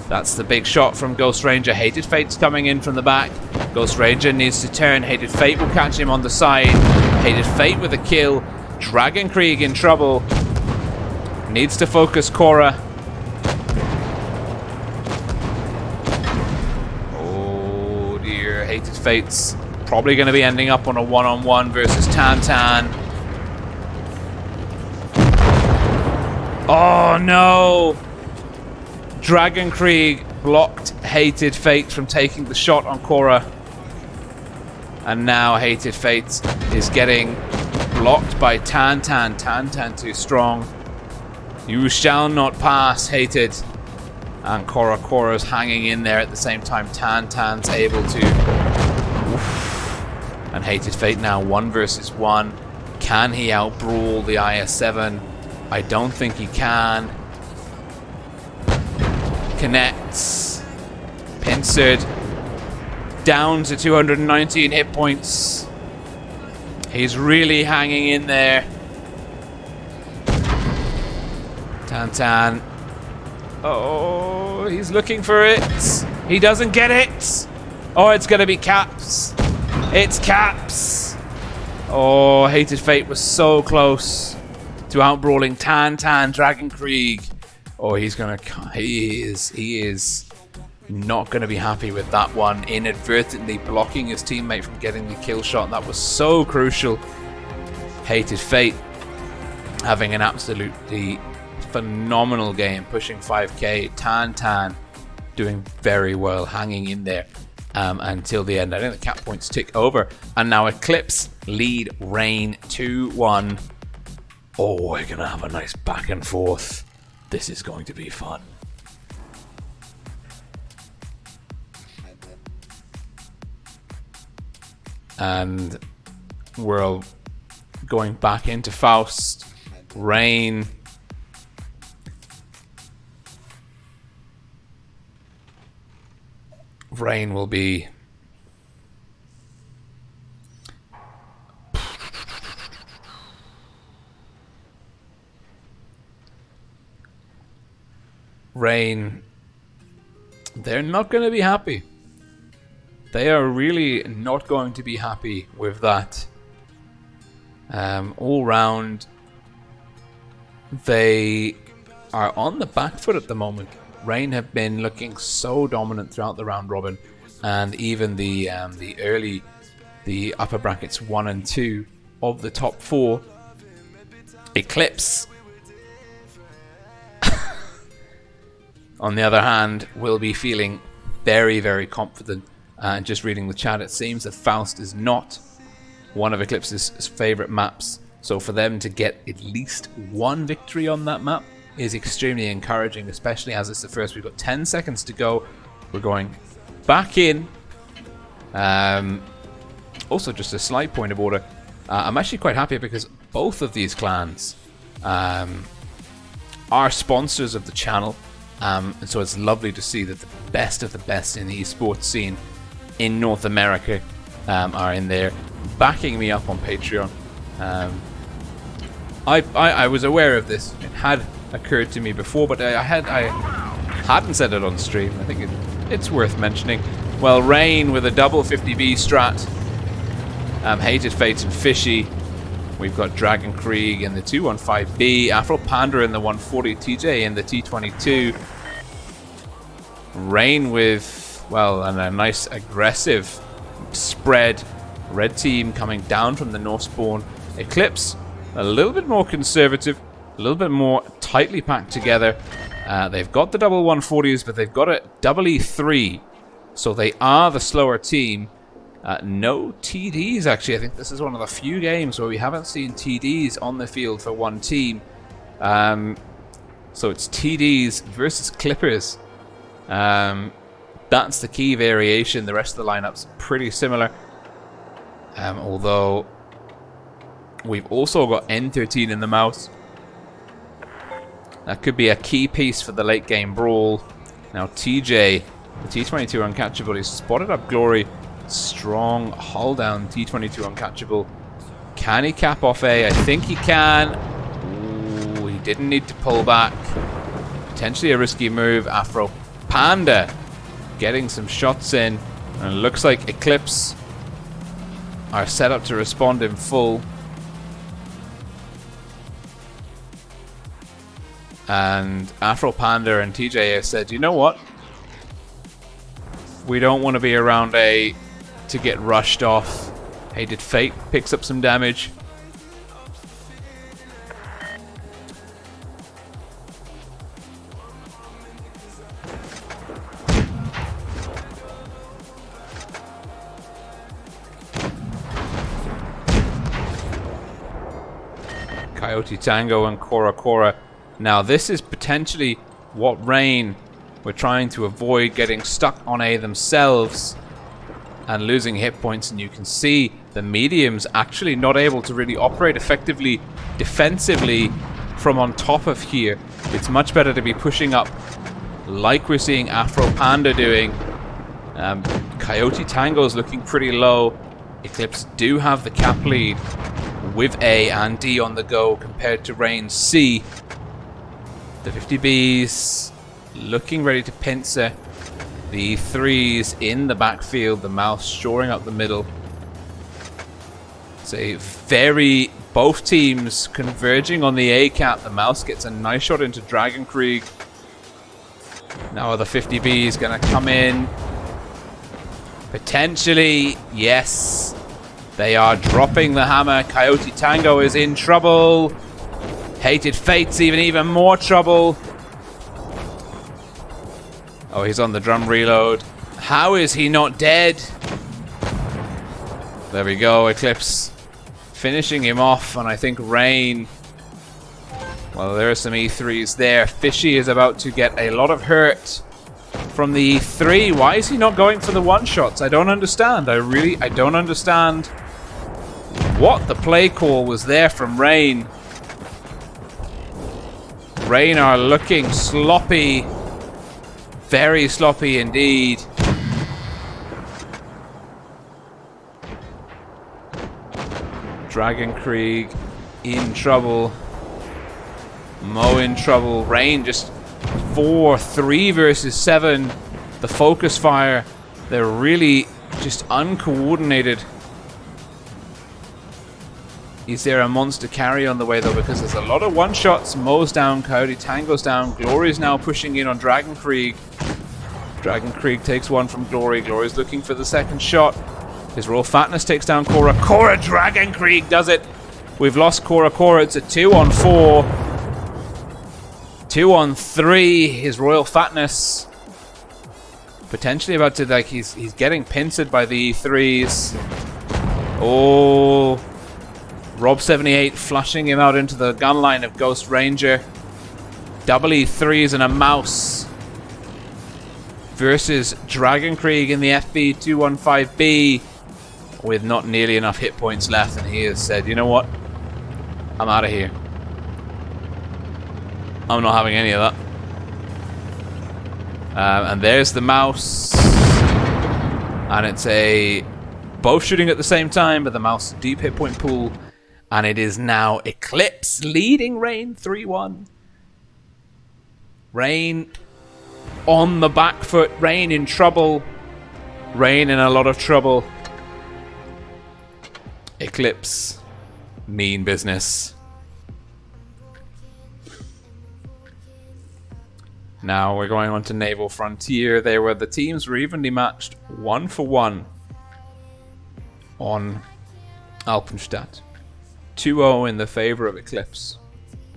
Speaker 2: That's the big shot from Ghost Ranger. Hated Fate's coming in from the back. Ghost Ranger needs to turn. Hated Fate will catch him on the side. Hated Fate with a kill. Dragon Krieg in trouble. Needs to focus Korra. Oh dear. Hated Fate's probably going to be ending up on a one-on-one versus Tan. Oh no! Dragon Krieg blocked Hated Fate from taking the shot on Korra. And now Hated Fate is getting blocked by Tan too strong. You shall not pass, Hated. And Korra's hanging in there at the same time. Tan's able to. Oof. And Hated Fate now 1 versus 1. Can he outbrawl the IS-7? I don't think he can. Connects. Pincered. Down to 219 hit points. He's really hanging in there. Tan. Oh, he's looking for it. He doesn't get it. Oh, it's going to be caps. It's caps. Oh, Hated Fate was so close to outbrawling Tan Dragon Krieg. Oh, he is not going to be happy with that one. Inadvertently blocking his teammate from getting the kill shot. That was so crucial. Hated Fate having an absolutely phenomenal game, pushing 5k. Tan doing very well, hanging in there until the end. I think the cap points tick over, and now Eclipse lead Rain 2-1. Oh, we're gonna have a nice back and forth. This is going to be fun. And we're going back into Faust. Rain will be they're not going to be happy. They are really not going to be happy with that. All round, they are on the back foot at the moment. Rain have been looking so dominant throughout the round robin, and even the upper brackets 1 and 2 of the top 4. Eclipse, on the other hand, will be feeling very, very confident. And just reading the chat, it seems that Faust is not one of Eclipse's favorite maps. So for them to get at least 1 victory on that map is extremely encouraging, especially as it's the first. We've got 10 seconds to go. We're going back in. Also, just a slight point of order. I'm actually quite happy because both of these clans are sponsors of the channel. And so it's lovely to see that the best of the best in the esports scene in North America are in there, backing me up on Patreon. I was aware of this. It had occurred to me before, but I hadn't said it on stream. I think it's worth mentioning. Well, Rain with a double 50B strat. Hated Fates and Fishy. We've got Dragon Krieg in the 215B. Afro Panda in the 140. TJ in the T22. Rain with, well, a nice aggressive spread. Red team coming down from the North spawn. Eclipse a little bit more conservative, a little bit more tightly packed together. They've got the double 140s, but they've got a double E3, so they are the slower team. No TDs, actually. I think this is one of the few games where we haven't seen TDs on the field for one team. So it's TDs versus Clippers. That's the key variation. The rest of the lineup's pretty similar. Although we've also got N13 in the mouse. That could be a key piece for the late game brawl. Now TJ, the T22 uncatchable, he's spotted up Glory. Strong hull down T22 uncatchable. Can he cap off A? I think he can. Ooh, he didn't need to pull back. Potentially a risky move. Afro Panda getting some shots in. And it looks like Eclipse are set up to respond in full. And Afro Panda and TJ have said, you know what? We don't want to be around A to get rushed off. Hated Fate picks up some damage. Coyote Tango and Cora Cora. Now this is potentially what Rain were trying to avoid, getting stuck on A themselves and losing hit points. And you can see the mediums actually not able to really operate effectively defensively from on top of here. It's much better to be pushing up like we're seeing Afro Panda doing. Coyote Tango's looking pretty low. Eclipse do have the cap lead with A and D on the go compared to Rain's C. The 50Bs looking ready to pincer. The threes in the backfield. The mouse shoring up the middle. It's a very... both teams converging on the A cap. The mouse gets a nice shot into Dragon Krieg. Now are the 50Bs going to come in? Potentially, yes. They are dropping the hammer. Coyote Tango is in trouble. Hated Fate's even more trouble. Oh, he's on the drum reload. How is he not dead? There we go, Eclipse finishing him off, and I think Rain... well, there are some E3s there. Fishy is about to get a lot of hurt from the E3. Why is he not going for the one-shots? I don't understand. I don't understand what the play call was there from Rain. Rain are looking sloppy. Very sloppy indeed. Dragon Krieg in trouble. Mo in trouble. Rain just 4-3 versus 7. The focus fire. They're really just uncoordinated. Is there a monster carry on the way though? Because there's a lot of one-shots. Mo's down, Coyote Tango's down. Glory's now pushing in on Dragon Krieg. Dragon Krieg takes one from Glory. Glory's looking for the second shot. His Royal Fatness takes down Cora. Cora, Dragon Krieg does it. We've lost Cora Cora. It's a 2-on-4. 2-on-3. His Royal Fatness potentially about to, like, he's getting pincered by the E3s. Oh, Rob78 flushing him out into the gun line of Ghost Ranger. Double E3s and a mouse versus Dragon Krieg in the FB 215B with not nearly enough hit points left, and he has said, you know what, I'm out of here. I'm not having any of that. And there's the mouse. And it's both shooting at the same time, but the mouse deep hit point pool. And it is now Eclipse leading Rain 3-1. Rain on the back foot. Rain in trouble. Rain in a lot of trouble. Eclipse, mean business. Now we're going on to Naval Frontier. The teams were evenly matched 1-for-1 on Alpenstadt. 2-0 in the favor of Eclipse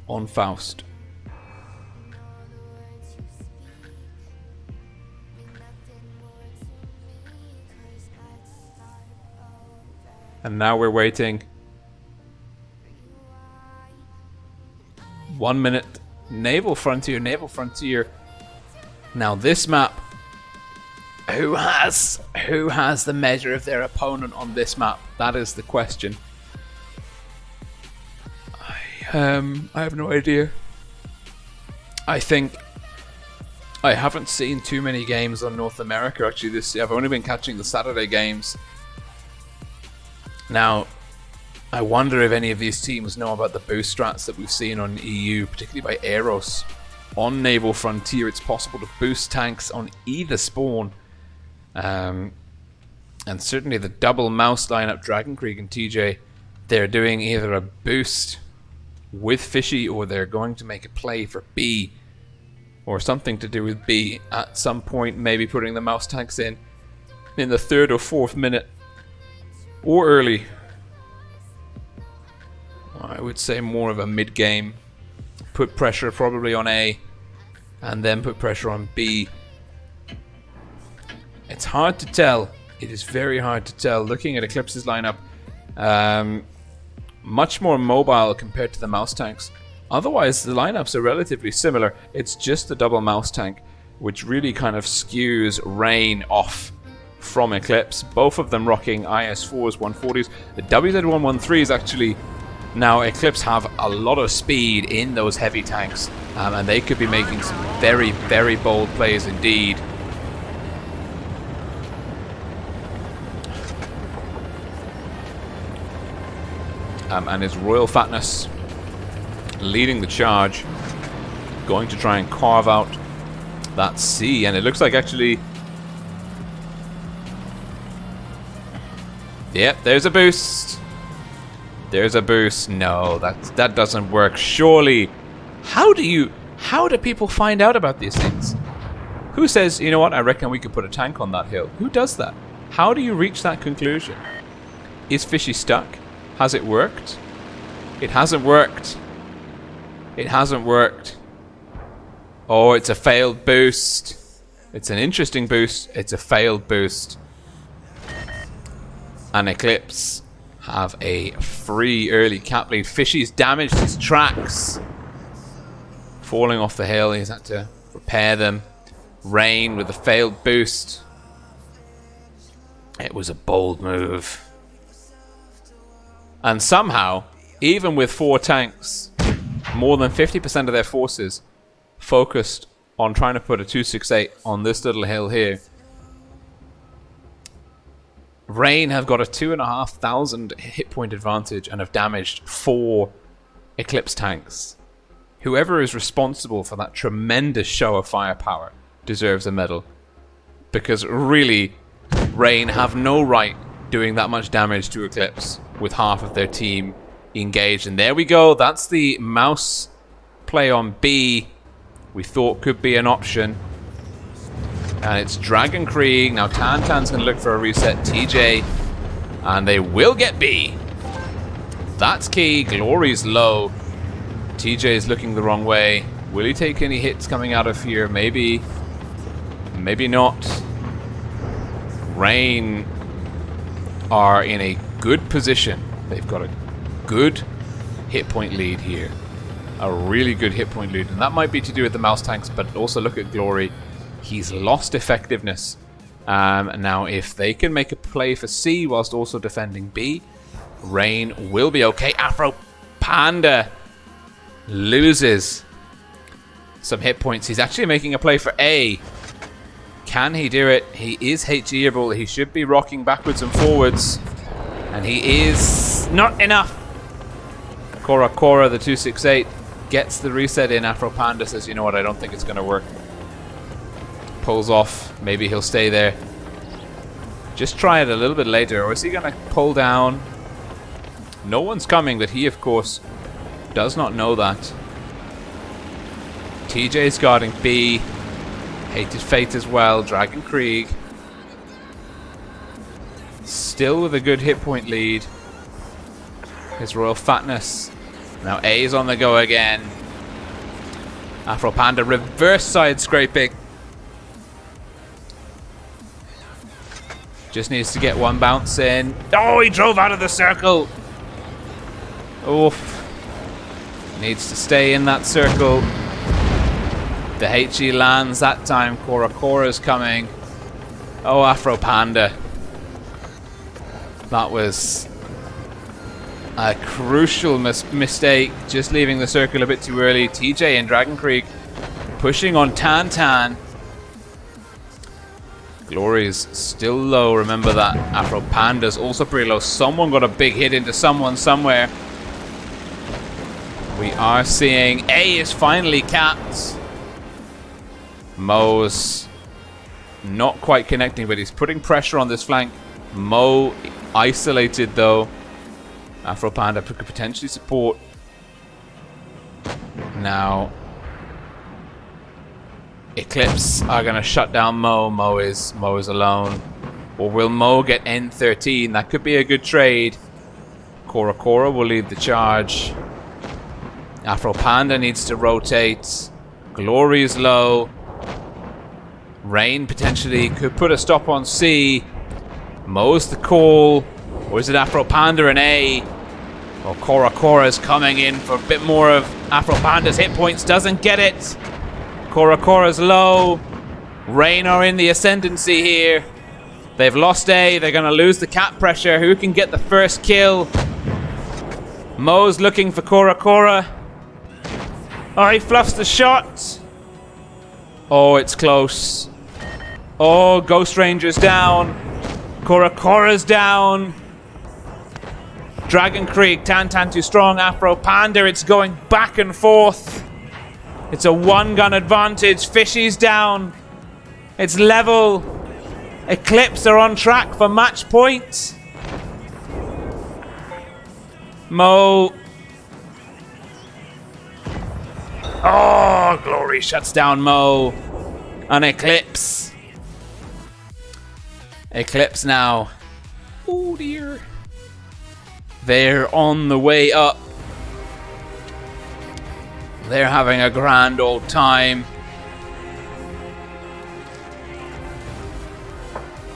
Speaker 2: on Faust. And now we're waiting. 1 minute. Naval Frontier. Now this map. Who has the measure of their opponent on this map? That is the question. I have no idea. I think I haven't seen too many games on North America actually this year. I've only been catching the Saturday games. Now, I wonder if any of these teams know about the boost strats that we've seen on EU, particularly by Eros. On Naval Frontier, it's possible to boost tanks on either spawn. And certainly the double mouse lineup, Dragon Krieg and TJ, they're doing either a boost with Fishy or they're going to make a play for B. Or something to do with B at some point, maybe putting the mouse tanks in the 3rd or 4th minute. Or early. I would say more of a mid-game. Put pressure probably on A. And then put pressure on B. It's hard to tell. It is very hard to tell. Looking at Eclipse's lineup. Much more mobile compared to the mouse tanks. Otherwise, the lineups are relatively similar. It's just the double mouse tank, which really kind of skews Rain off from Eclipse. Both of them rocking IS-4s, 140s. The WZ-113s actually, now Eclipse have a lot of speed in those heavy tanks. And they could be making some very, very bold plays indeed. And his Royal Fatness leading the charge. Going to try and carve out that C. And it looks like actually... Yep, there's a boost. There's a boost. No, that doesn't work. Surely. How do people find out about these things? Who says, you know what, I reckon we could put a tank on that hill? Who does that? How do you reach that conclusion? Is Fishy stuck? Has it worked? It hasn't worked. It hasn't worked. Oh, it's a failed boost. It's an interesting boost. It's a failed boost. And Eclipse have a free early cap lead. Fishy's damaged his tracks. Falling off the hill. He's had to repair them. Rain with a failed boost. It was a bold move. And somehow, even with 4 tanks, more than 50% of their forces focused on trying to put a 268 on this little hill here. Rain have got a 2,500 hit point advantage and have damaged 4 Eclipse tanks. Whoever is responsible for that tremendous show of firepower deserves a medal. Because really, Rain have no right doing that much damage to Eclipse with half of their team engaged. And there we go. That's the mouse play on B we thought could be an option. And it's Dragon Krieg. Now Tantan's going to look for a reset. TJ. And they will get B. That's key. Glory's low. TJ is looking the wrong way. Will he take any hits coming out of here? Maybe. Maybe not. Rain are in a good position. They've got a good hit point lead here. A really good hit point lead. And that might be to do with the mouse tanks, but also look at Glory. He's lost effectiveness. Now, if they can make a play for C whilst also defending B, Rain will be okay. Afro Panda loses some hit points. He's actually making a play for A. Can he do it? He is HEable. He should be rocking backwards and forwards. And he is not enough. Cora, the 268, gets the reset in. Afro Panda says, you know what, I don't think it's going to work. Pulls off. Maybe he'll stay there. Just try it a little bit later. Or is he going to pull down? No one's coming, but he, of course, does not know that. TJ's guarding B. Hated Fate as well. Dragon Krieg. Still with a good hit point lead. His Royal Fatness. Now A is on the go again. Afro Panda reverse side scraping. Just needs to get one bounce in. Oh, he drove out of the circle. Oof. Needs to stay in that circle. The HE lands that time. Cora's coming. Oh, Afro Panda. That was a crucial mistake. Just leaving the circle a bit too early. TJ and Dragon Krieg pushing on Tan. Glory's still low. Remember that. Afro Panda's also pretty low. Someone got a big hit into someone somewhere. We are seeing A is finally capped. Mo's not quite connecting, but he's putting pressure on this flank. Mo isolated though. Afro Panda could potentially support. Now Eclipse are gonna shut down Mo. Mo is alone. Or will Mo get N13? That could be a good trade. Cora will lead the charge. Afro Panda needs to rotate. Glory is low. Rain potentially could put a stop on C. Mo's the call. Or is it Afro Panda and A? Well, Cora is coming in for a bit more of Afro Panda's hit points. Doesn't get it. Cora's low. Rain are in the ascendancy here. They've lost A. They're going to lose the cap pressure. Who can get the first kill? Mo's looking for Cora. Oh, he fluffs the shot. Oh, it's close. Oh, Ghost Ranger's down. Cora's down. Dragon Krieg, Tan too strong. Afro Panda, it's going back and forth. It's a one-gun advantage. Fishy's down. It's level. Eclipse are on track for match point. Mo. Oh, Glory shuts down Mo. And Eclipse. Eclipse now. Oh dear. They're on the way up. They're having a grand old time.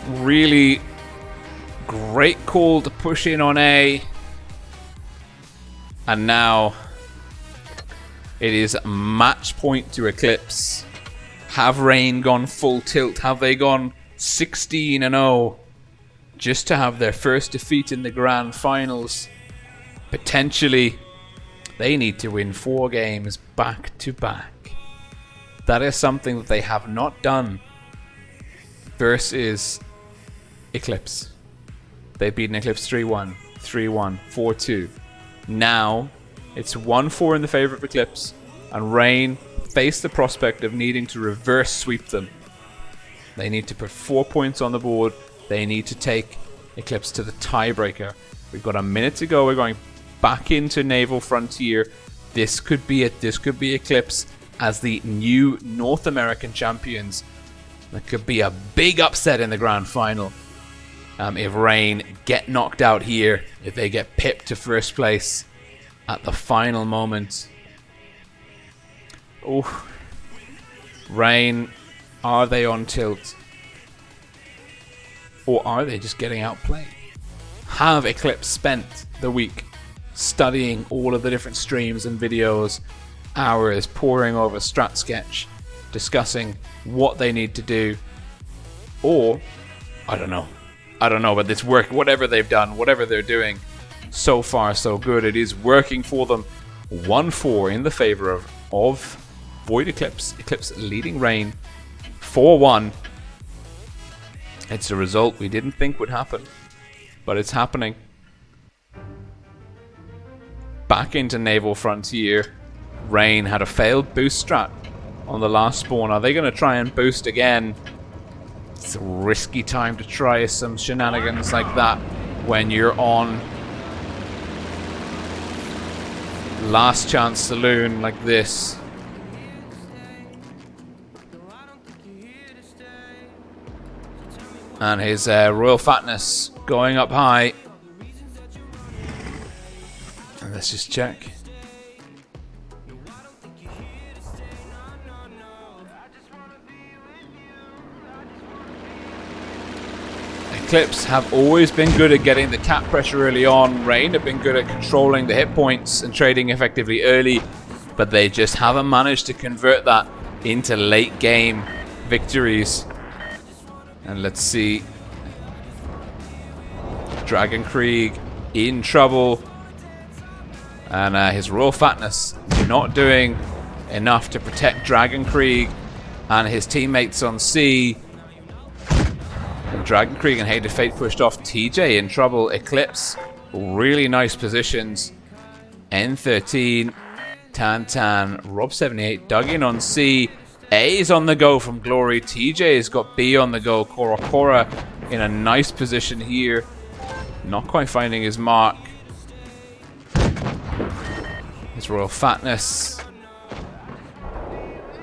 Speaker 2: Really great call to push in on A. And now it is match point to Eclipse. Have Rain gone full tilt? Have they gone 16-0 just to have their first defeat in the grand finals? Potentially, they need to win 4 games back to back. That is something that they have not done versus Eclipse. They've beaten Eclipse 3-1, 3-1, 4-2. Now, it's 1-4 in the favor of Eclipse, and Rain face the prospect of needing to reverse sweep them. They need to put 4 points on the board. They need to take Eclipse to the tiebreaker. We've got a minute to go. We're going back into Naval Frontier. This could be it. This could be Eclipse as the new North American champions. That could be a big upset in the grand final. If Rain get knocked out here, if they get pipped to first place at the final moment. Oh, Rain, are they on tilt? Or are they just getting outplayed? Have Eclipse spent the week studying all of the different streams and videos, hours poring over Strat Sketch, discussing what they need to do? Or, I don't know, but it's work. Whatever they've done, whatever they're doing, so far so good. It is working for them. 1-4 in the favor of Void Eclipse. Eclipse leading Rain 4-1. It's a result we didn't think would happen, but it's happening. Back into Naval Frontier. Rain had a failed boost strat on the last spawn. Are they going to try and boost again? It's a risky time to try some shenanigans like that when you're on last chance saloon like this. And his Royal Fatness going up high. And let's just check. Eclipse have always been good at getting the cap pressure early on. Rain have been good at controlling the hit points and trading effectively early, but they just haven't managed to convert that into late game victories. And let's see. Dragon Krieg in trouble. And his Royal Fatness not doing enough to protect Dragon Krieg and his teammates on sea. And Dragon Krieg and Hated Fate pushed off. TJ in trouble. Eclipse, really nice positions. N13, Tan, Rob78 dug in on C. A's on the go from Glory. TJ's got B on the go. Cora in a nice position here. Not quite finding his mark. His Royal Fatness.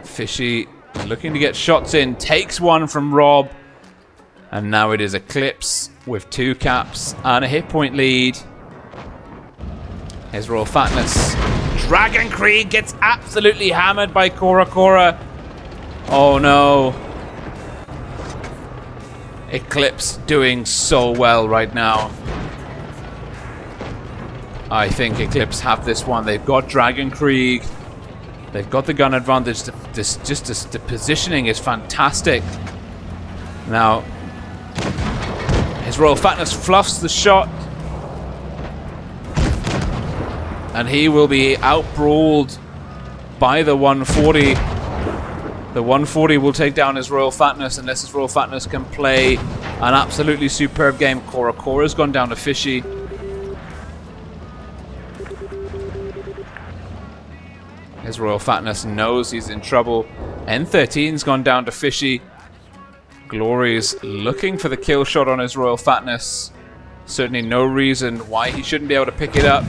Speaker 2: Fishy looking to get shots in. Takes one from Rob. And now it is Eclipse with 2 caps and a hit point lead. His Royal Fatness. Dragon Krieg gets absolutely hammered by Cora. Oh no. Eclipse doing so well right now. I think Eclipse have this one. They've got Dragon Krieg. They've got the gun advantage. The positioning is fantastic. Now, his Royal Fatness fluffs the shot. And he will be outbrawled by the 140. The 140 will take down his Royal Fatness unless his Royal Fatness can play an absolutely superb game. Cora's gone down to Fishy. His Royal Fatness knows he's in trouble. N13's gone down to Fishy. Glory's looking for the kill shot on his Royal Fatness. Certainly no reason why he shouldn't be able to pick it up.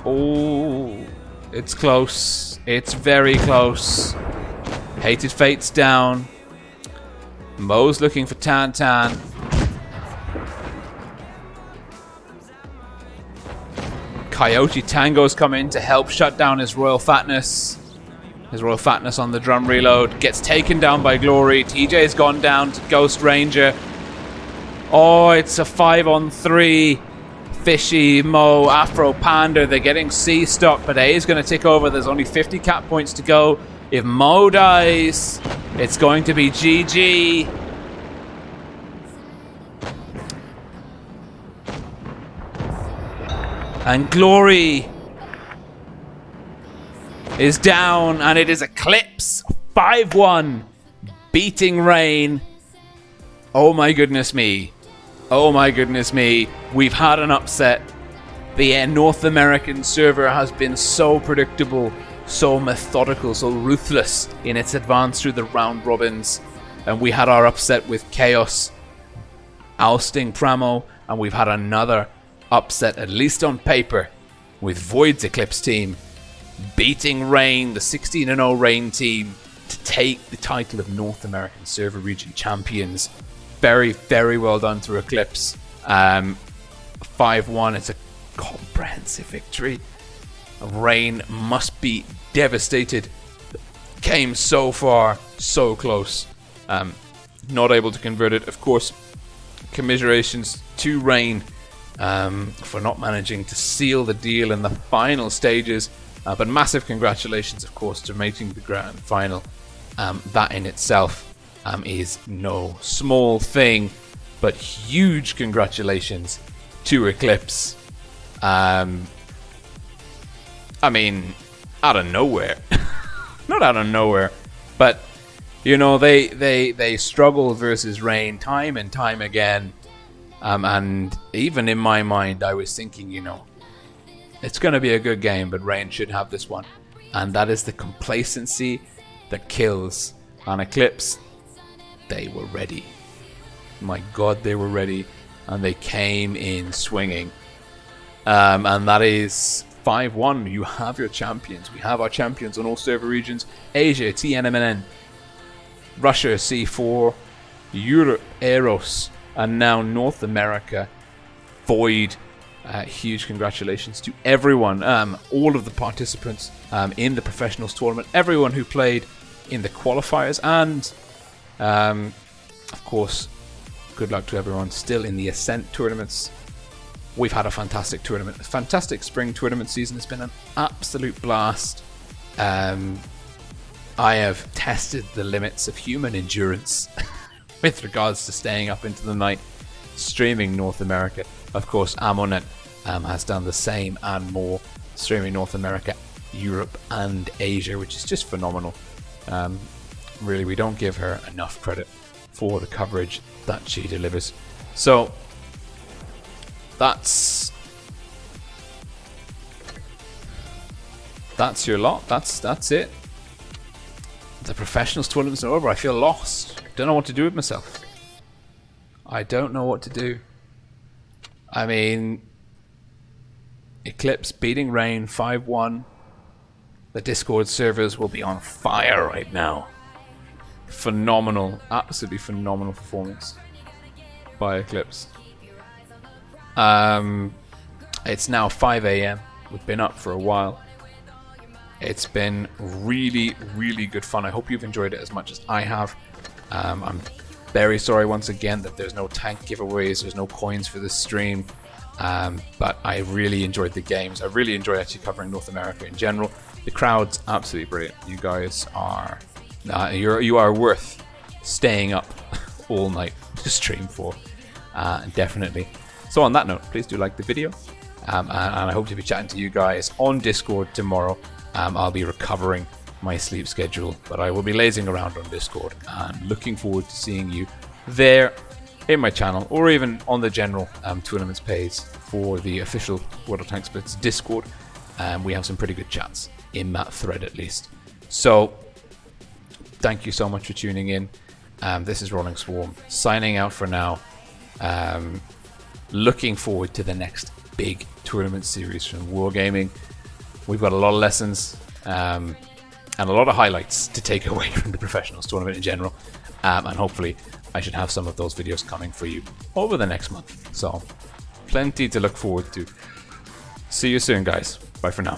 Speaker 2: Oh, it's close. It's very close. Hated Fate's down. Mo's looking for Tan. Coyote Tango's come in to help shut down his Royal Fatness. His Royal Fatness on the drum reload. Gets taken down by Glory. TJ's gone down to Ghost Ranger. Oh, it's a 5-on-3. Fishy, Mo, Afro, Panda. They're getting C stock, but A is going to take over. There's only 50 cap points to go. If Mo dies, it's going to be GG. And Glory is down, and it is Eclipse 5-1, beating Rain. Oh my goodness me. Oh my goodness me. We've had an upset. The North American server has been so predictable, so methodical, so ruthless in its advance through the round robins. And we had our upset with Chaos ousting Pramo, and we've had another upset, at least on paper, with Void's Eclipse team beating Rain, the 16-0 Rain team, to take the title of North American Server Region Champions. Very, very well done to Eclipse. 5-1, it's a comprehensive victory. Rain must be devastated. Came so far, so close. Not able to convert it. Of course, commiserations to Rain for not managing to seal the deal in the final stages. But massive congratulations, of course, to making the grand final. That in itself is no small thing, but huge congratulations to Eclipse. I mean, out of nowhere. Not out of nowhere, but You know, they struggle versus Rain time and time again. And even in my mind, I was thinking, you know, it's going to be a good game, but Rain should have this one. And that is the complacency that kills. On Eclipse, they were ready. My God, they were ready. And they came in swinging. And that is 5-1. You have your champions. We have our champions on all server regions. Asia, TNMN. Russia, C4. Europe, Eros. And now North America, Void. Huge congratulations to everyone, all of the participants in the professionals tournament, everyone who played in the qualifiers, and of course, good luck to everyone still in the Ascent tournaments. We've had a fantastic tournament, a fantastic spring tournament season. It's been an absolute blast. I have tested the limits of human endurance with regards to staying up into the night, streaming North America. Of course, Amonet has done the same and more, streaming North America, Europe and Asia, which is just phenomenal. Really, we don't give her enough credit for the coverage that she delivers. So that's your lot. That's it. The professionals tournament's over. I feel lost. Don't know what to do with myself. I don't know what to do. I mean, Eclipse beating Rain 5-1. The Discord servers will be on fire right now. Phenomenal, absolutely phenomenal performance by Eclipse. It's now 5 AM. We've been up for a while. It's been really, really good fun. I hope you've enjoyed it as much as I have. I'm very sorry once again that there's no tank giveaways, there's no coins for this stream. But I really enjoyed the games. I really enjoy actually covering North America in general. The crowd's absolutely brilliant. You guys are you are worth staying up all night to stream for, definitely. So on that note, please do like the video, and I hope to be chatting to you guys on Discord tomorrow. I'll be recovering my sleep schedule, but I will be lazing around on Discord and looking forward to seeing you there in my channel, or even on the general tournaments page for the official WoT Tanks Blitz Discord. We have some pretty good chats in that thread at least. So thank you so much for tuning in. This is Rolling Swarm signing out for now. Looking forward to the next big tournament series from Wargaming. We've got a lot of lessons and a lot of highlights to take away from the professionals tournament in general, and hopefully I should have some of those videos coming for you over the next month. So plenty to look forward to. See you soon, guys. Bye for now.